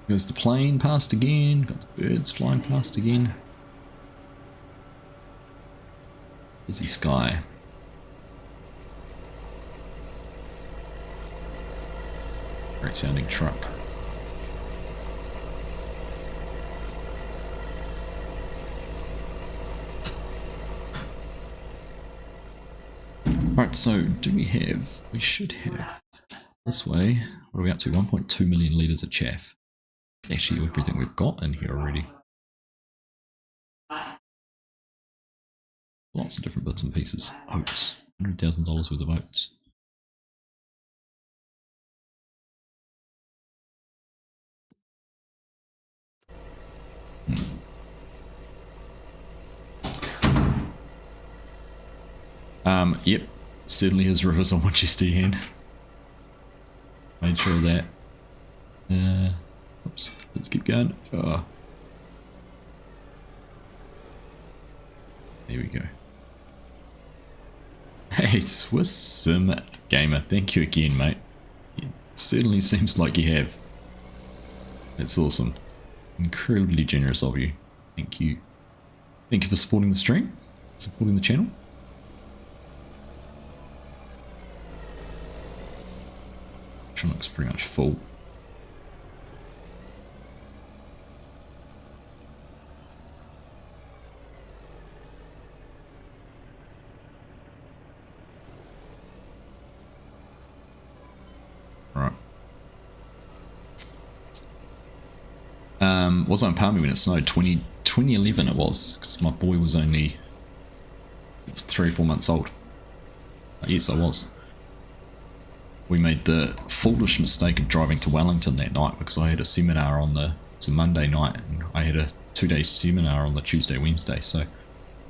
Goes the plane past again, got the birds flying past again. Busy sky. Great sounding truck. Right, so do we have, we should have, this way, what are we up to, 1.2 million litres of chaff. Actually everything we've got in here already. Lots of different bits and pieces. Oats, $100,000 worth of oats. Yep, certainly has rivers on Winchester hand. Made sure of that. Oops, let's keep going. Oh. There we go. Hey, Swiss Sim Gamer, thank you again, mate. It certainly seems like you have. That's awesome. Incredibly generous of you. Thank you. Thank you for supporting the stream, supporting the channel. Looks pretty much full. Right. Was I in Palmy when it snowed? 2011 it was, because my boy was only 3 or 4 months old. Yes, I was. We made the foolish mistake of driving to Wellington that night because I had a seminar on it's a Monday night and I had a 2-day seminar on the Tuesday, Wednesday. So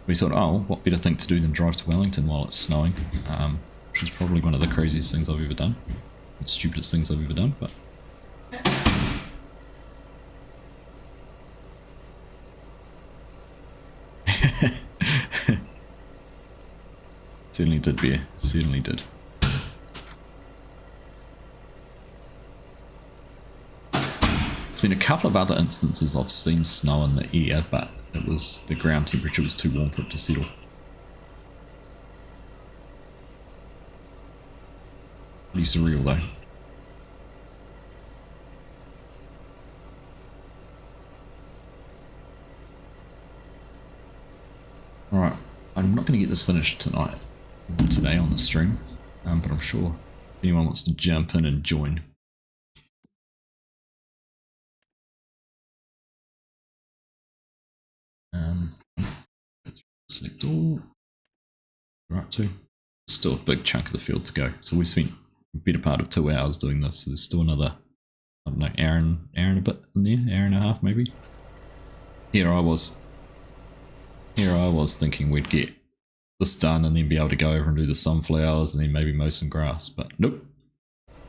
we thought, oh, what better thing to do than drive to Wellington while it's snowing, which was probably one of the craziest things I've ever done. The stupidest things I've ever done, but... Certainly did, Bear. Certainly did. Been a couple of other instances I've seen snow in the air, but it was the ground temperature was too warm for it to settle. Pretty surreal though. Alright, I'm not going to get this finished today on the stream, but I'm sure if anyone wants to jump in and join. Select all. We're up to. Still a big chunk of the field to go. So we spent a better part of 2 hours doing this. So there's still another, I don't know, hour and a bit in there, hour and a half maybe. Here I was thinking we'd get this done and then be able to go over and do the sunflowers and then maybe mow some grass, but nope.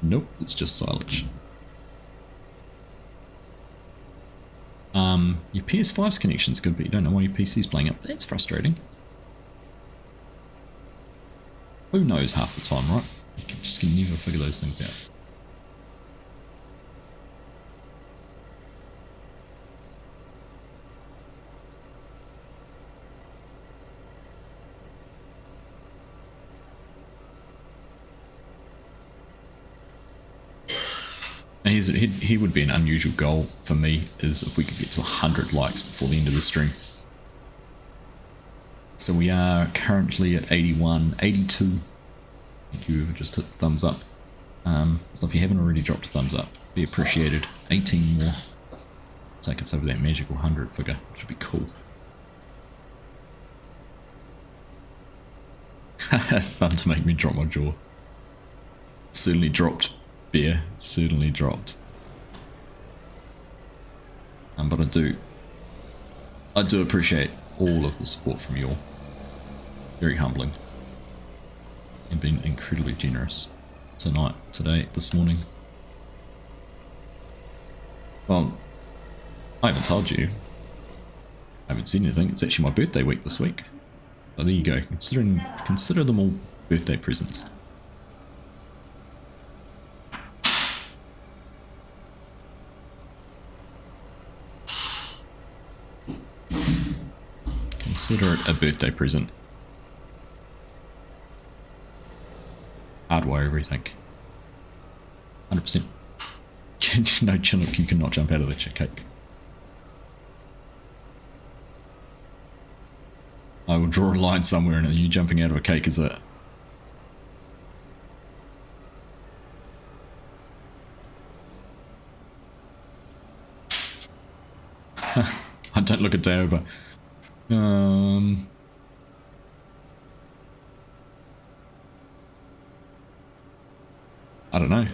Nope, it's just silage. Your PS5's connection's good, but you don't know why your PC's playing up. That's frustrating. Who knows half the time, right? You just can never figure those things out. And he would be an unusual goal for me, is if we could get to 100 likes before the end of the stream. So we are currently at 81, 82. Thank you, just hit thumbs up. So if you haven't already dropped a thumbs up, be appreciated. 18 more. Take us over that magical 100 figure, which would be cool. Fun to make me drop my jaw. Certainly dropped, Bear. Certainly dropped. But I do appreciate all of the support from you all. Very humbling. And been incredibly generous tonight, today, this morning. Well, I haven't told you. I haven't seen anything. It's actually my birthday week this week. So there you go. Consider them all birthday presents. Consider it a birthday present. Hardwire everything. 100%. No, Chinook, you cannot jump out of the cake. I will draw a line somewhere and you jumping out of a cake is it. I don't look a day over. I don't know.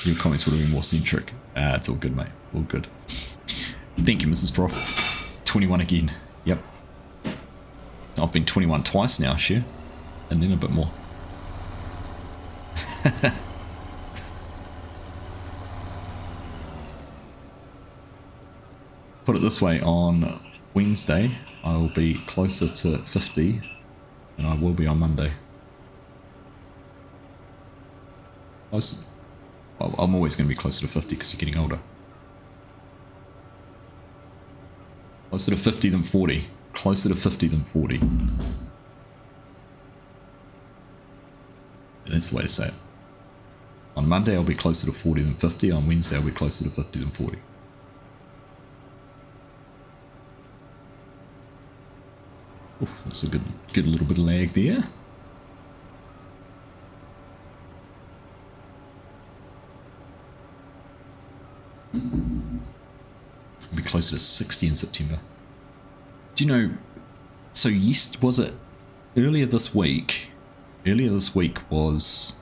Your comments would have been more centric. It's all good, mate. All good. Thank you, Mrs. Prof. 21 again. Yep. I've been 21 twice now, sure. And then a bit more. Put it this way, on Wednesday, I will be closer to 50 than I will be on Monday. I'm always going to be closer to 50 because you're getting older. Closer to 50 than 40. Closer to 50 than 40. And that's the way to say it. On Monday I'll be closer to 40 than 50. On Wednesday I'll be closer to 50 than 40. Oof, that's a good little bit of lag there. I'll be closer to 60 in September. Do you know, so was it earlier this week? Earlier this week was,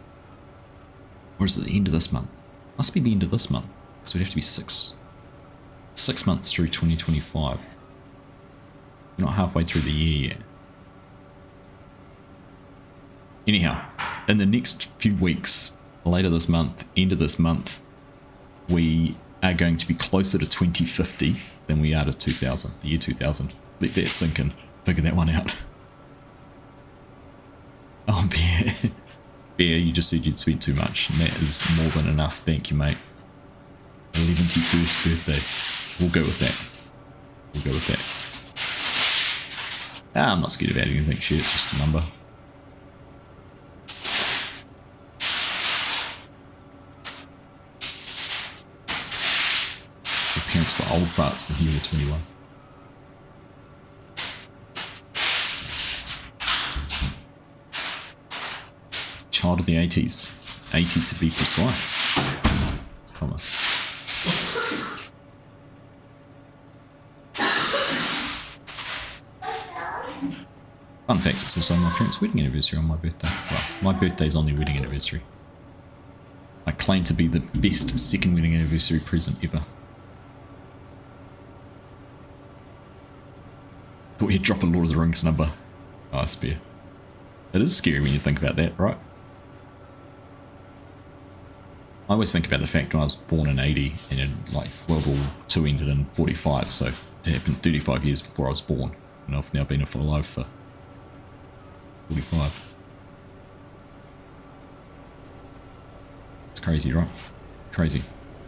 or is it the end of this month? Must be the end of this month, because we'd have to be six months through 2025. We're not halfway through the year yet. Anyhow, in the next few weeks, later this month, end of this month, we are going to be closer to 2050 than we are to 2000, the year 2000. Let that sink in. Figure that one out. Oh, Bear. Bear, you just said you'd spent too much, and that is more than enough. Thank you, mate. 11th birthday. We'll go with that. We'll go with that. I'm not scared about anything, shit, it's just a number. Your parents were old farts when you were 21. Child of the 80s. 80 to be precise. Thomas. Fun fact, it's also my parents' wedding anniversary on my birthday. Well, my birthday's on their wedding anniversary. I claim to be the best second wedding anniversary present ever. Thought you'd drop a Lord of the Rings number. Oh, Spear. It is scary when you think about that, right? I always think about the fact when I was born in 80 and then like World War II ended in 45, so it happened 35 years before I was born, and I've now been alive for 45. It's crazy, right? Crazy.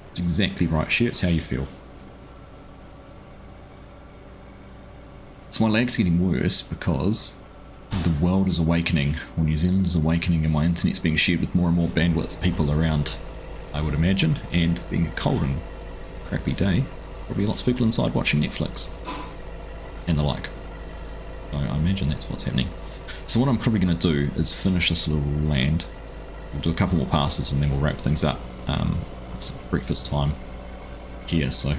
It's exactly right, shit. It's how you feel. So my lag's getting worse because The world is awakening, or New Zealand is awakening, and my internet's being shared with more and more bandwidth people around, I would imagine, and being a cold and crappy day, probably lots of people inside watching Netflix and the like. So I imagine that's what's happening. So what I'm probably going to do is finish this little land. We'll do a couple more passes and then we'll wrap things up. It's breakfast time here, so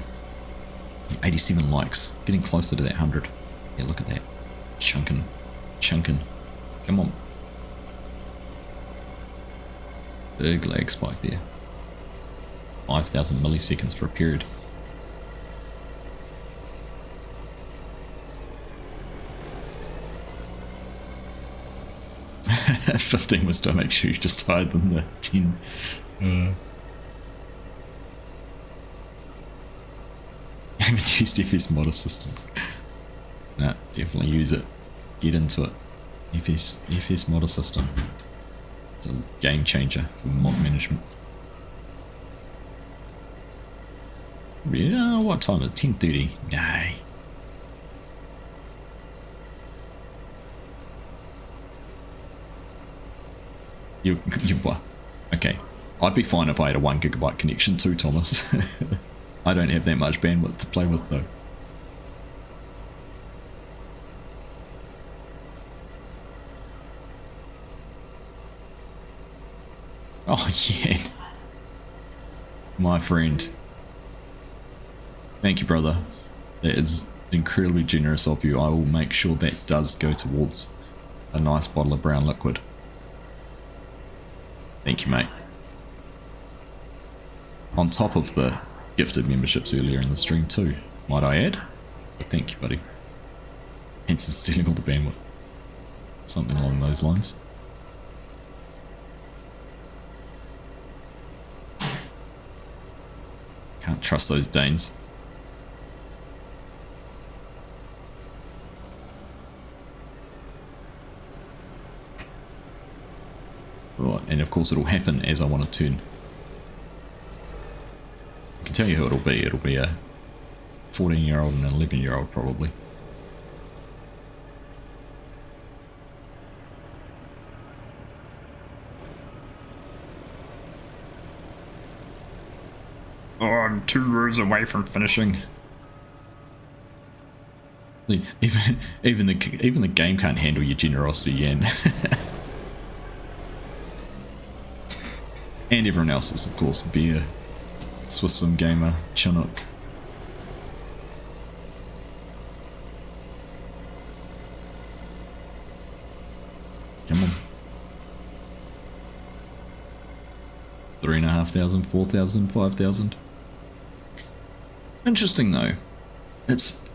87 likes, getting closer to that 100. Yeah, look at that, chunkin', come on. Big lag spike there. 5,000 milliseconds for a period. $15 was to make sure you just higher than the 10. I haven't used FS mod assistant. Nah, definitely use it. Get into it. FS mod assistant. It's a game changer for mod management. Yeah, what time is it? 10:30. Yay. You what? Okay. I'd be fine if I had a 1 gigabyte connection too, Thomas. I don't have that much bandwidth to play with though. Oh yeah. My friend. Thank you, brother. That is incredibly generous of you. I will make sure that does go towards a nice bottle of brown liquid. Thank you, mate. On top of the gifted memberships earlier in the stream too, might I add? But thank you, buddy. Hence the stealing all the bandwidth. Something along those lines. Can't trust those Danes. Oh, and of course it'll happen as I want to turn. I can tell you who it'll be. It'll be a 14-year-old and an 11-year-old probably. Oh, I'm 2 rows away from finishing. Even the game can't handle your generosity, Yan. And everyone else's, of course. Beer, Swissum Gamer, Chinook. Come on. 3,500, 4,000, 5,000. Interesting though.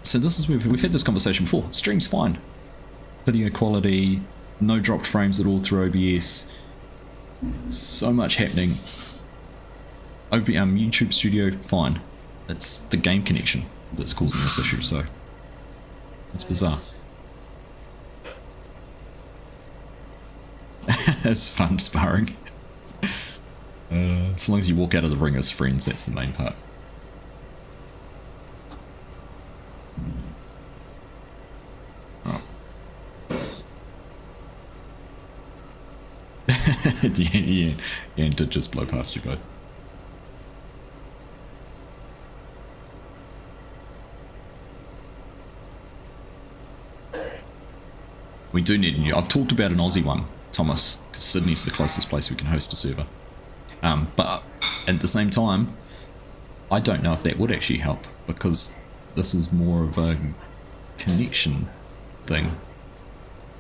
So this is we've had this conversation before. Stream's fine. Video quality, no dropped frames at all through OBS. So much happening. YouTube Studio, fine. It's the game connection that's causing this issue, so it's bizarre. It's fun sparring. As long as you walk out of the ring as friends, that's the main part. Oh. yeah, and did just blow past you both. We do need a new. I've talked about an Aussie one, Thomas, because Sydney's the closest place we can host a server. But at the same time, I don't know if that would actually help, because this is more of a connection thing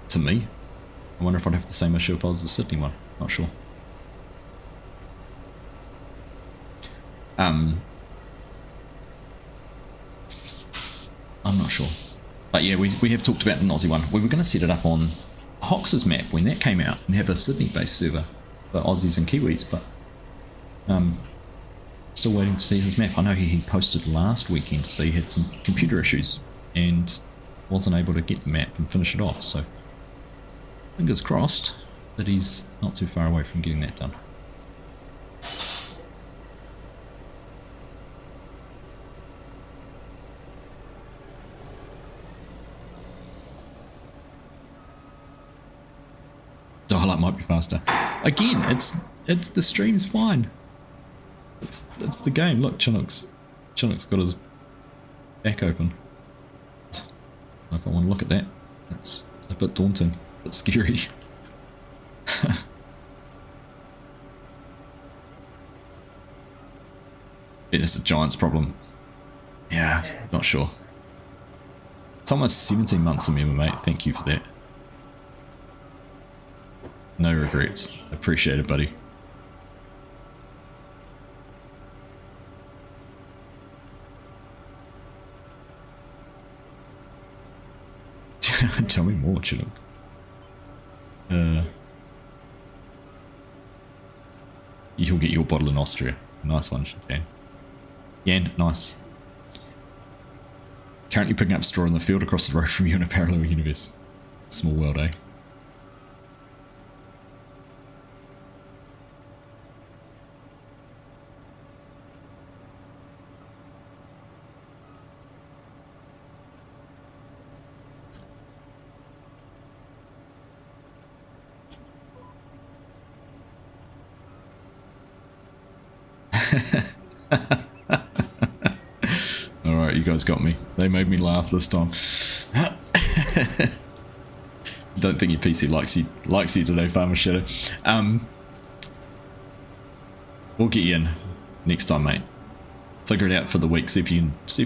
to me. I wonder if I'd have the same issue if I was the Sydney one. Not sure. I'm not sure. But yeah, we have talked about an Aussie one. We were going to set it up on Hox's map when that came out and have a Sydney-based server for Aussies and Kiwis, but still waiting to see his map. I know he posted last weekend to say he had some computer issues and wasn't able to get the map and finish it off, so fingers crossed that he's not too far away from getting that done. Twilight might be faster. Again, it's the stream's fine. It's the game. Look, Chinook's got his back open. If I want to look at that, it's a bit daunting, a bit scary. It's a Giants problem. Yeah, not sure. It's almost 17 months of me, mate. Thank you for that. No regrets. Appreciate it, buddy. Tell me more, Chinook. You'll get your bottle in Austria. Nice one, Jan. Yan, nice. Currently picking up straw in the field across the road from you in a parallel universe. Small world, eh? Alright, you guys got me. They made me laugh this time. Don't think your PC likes you today, Farmer Shadow. We'll get you in next time, mate. Figure it out for the week. See if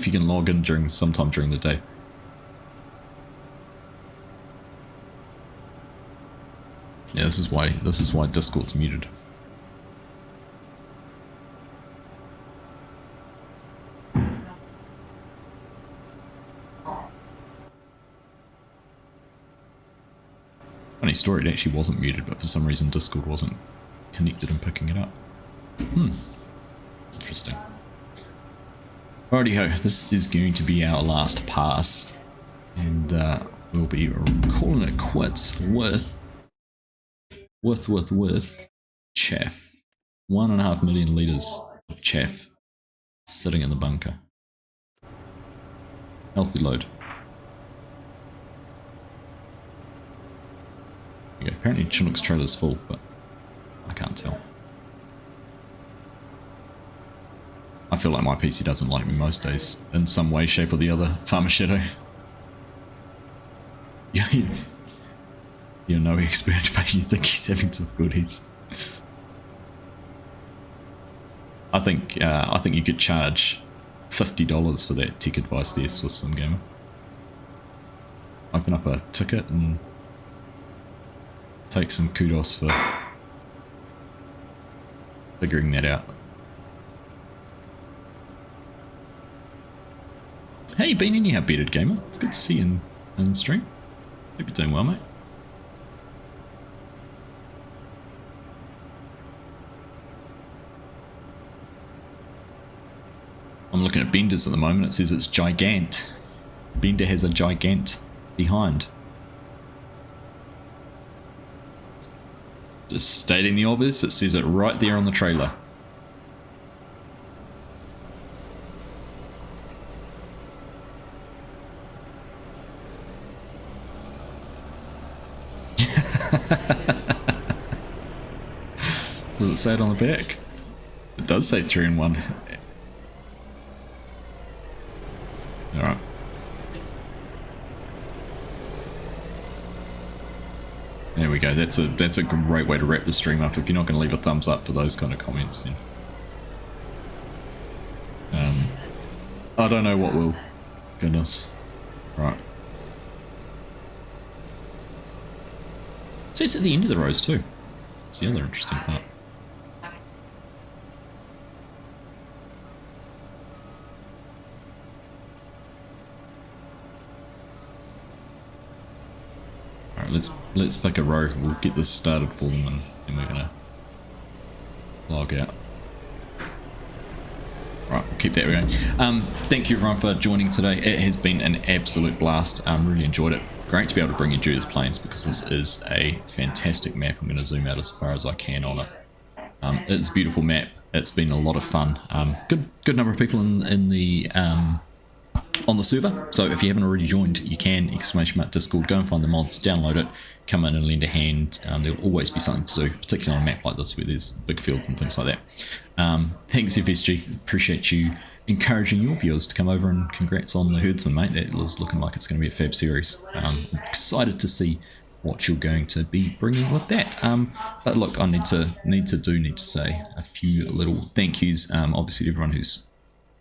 you can log in sometime during the day. Yeah, this is why Discord's muted. Funny story, it actually wasn't muted, but for some reason Discord wasn't connected and picking it up. Interesting. Alrighty-ho, this is going to be our last pass, and we'll be calling it quits with chaff. 1.5 million litres of chaff sitting in the bunker. Healthy load. Yeah, apparently Chinook's trailer's full, but I can't tell. I feel like my PC doesn't like me most days, in some way, shape or the other. Farmer Shadow. You're no expert, but you think he's having difficulties. I think you could charge $50 for that tech advice there, Swiss Sim Gamer. Open up a ticket and take some kudos for figuring that out. How you been anyhow, Bearded Gamer? It's good to see you in stream. Hope you're doing well, mate. I'm looking at Bender's at the moment. It says it's gigant. Bender has a gigant behind. Just stating the obvious, it says it right there on the trailer. Does it say it on the back? It does say 3-in-1. Alright. There we go. That's a great way to wrap the stream up. If you're not going to leave a thumbs up for those kind of comments, then I don't know what will. Goodness. Right. It says at the end of the rows too. That's the other interesting part. Alright, let's pick a row. We'll get this started for them, and then we're gonna log out. Right, we'll keep that going. Thank you everyone for joining today. It has been an absolute blast. Really enjoyed it. Great to be able to bring you Judith Plains, because this is a fantastic map. I'm going to zoom out as far as I can on it. It's a beautiful map. It's been a lot of fun. Good number of people in the on the server. So if you haven't already joined, you can !Discord, go and find the mods, download it, come in and lend a hand. There'll always be something to do, particularly on a map like this where there's big fields and things like that. Thanks FSG, appreciate you encouraging your viewers to come over, and congrats on the Herdsman, mate. That is looking like it's going to be a fab series. I'm excited to see what you're going to be bringing with that. But look, I need to say a few little thank yous. Obviously to everyone who's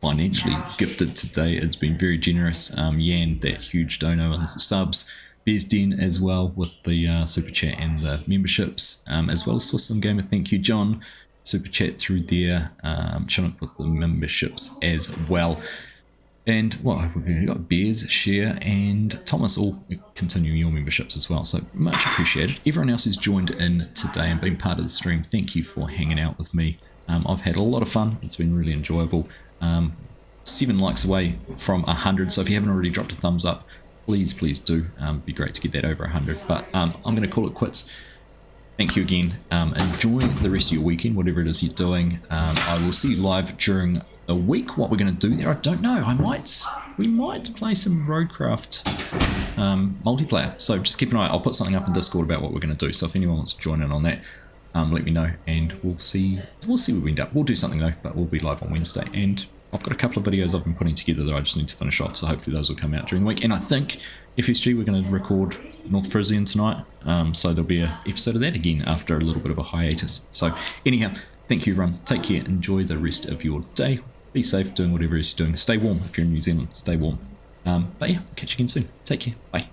financially gifted today. It's been very generous. Yan, that huge dono and the subs. Bears Den as well with the super chat and the memberships, as well as Swissland Gamer. Thank you, John. Super chat through there. Chinook with the memberships as well. And well, we've got Bears, Share, and Thomas all continuing your memberships as well. So much appreciated. Everyone else who's joined in today and been part of the stream, thank you for hanging out with me. I've had a lot of fun. It's been really enjoyable. 7 likes away from 100. So if you haven't already dropped a thumbs up, please do. It'd be great to get that over 100. But I'm going to call it quits. Thank you again. Enjoy the rest of your weekend, whatever it is you're doing. I will see you live during the week. What we're going to do there, I don't know. We might play some Roadcraft multiplayer. So just keep an eye. I'll put something up in Discord about what we're going to do. So if anyone wants to join in on that, let me know, and we'll see where we end up. We'll do something though, but we'll be live on Wednesday, and I've got a couple of videos I've been putting together that I just need to finish off, so hopefully those will come out during the week. And I think FSG, we're going to record North Frisian tonight, so there'll be an episode of that again after a little bit of a hiatus. So anyhow, thank you everyone, take care, enjoy the rest of your day, be safe doing whatever it is you're doing, stay warm if you're in New Zealand, stay warm. But yeah, catch you again soon, take care, bye.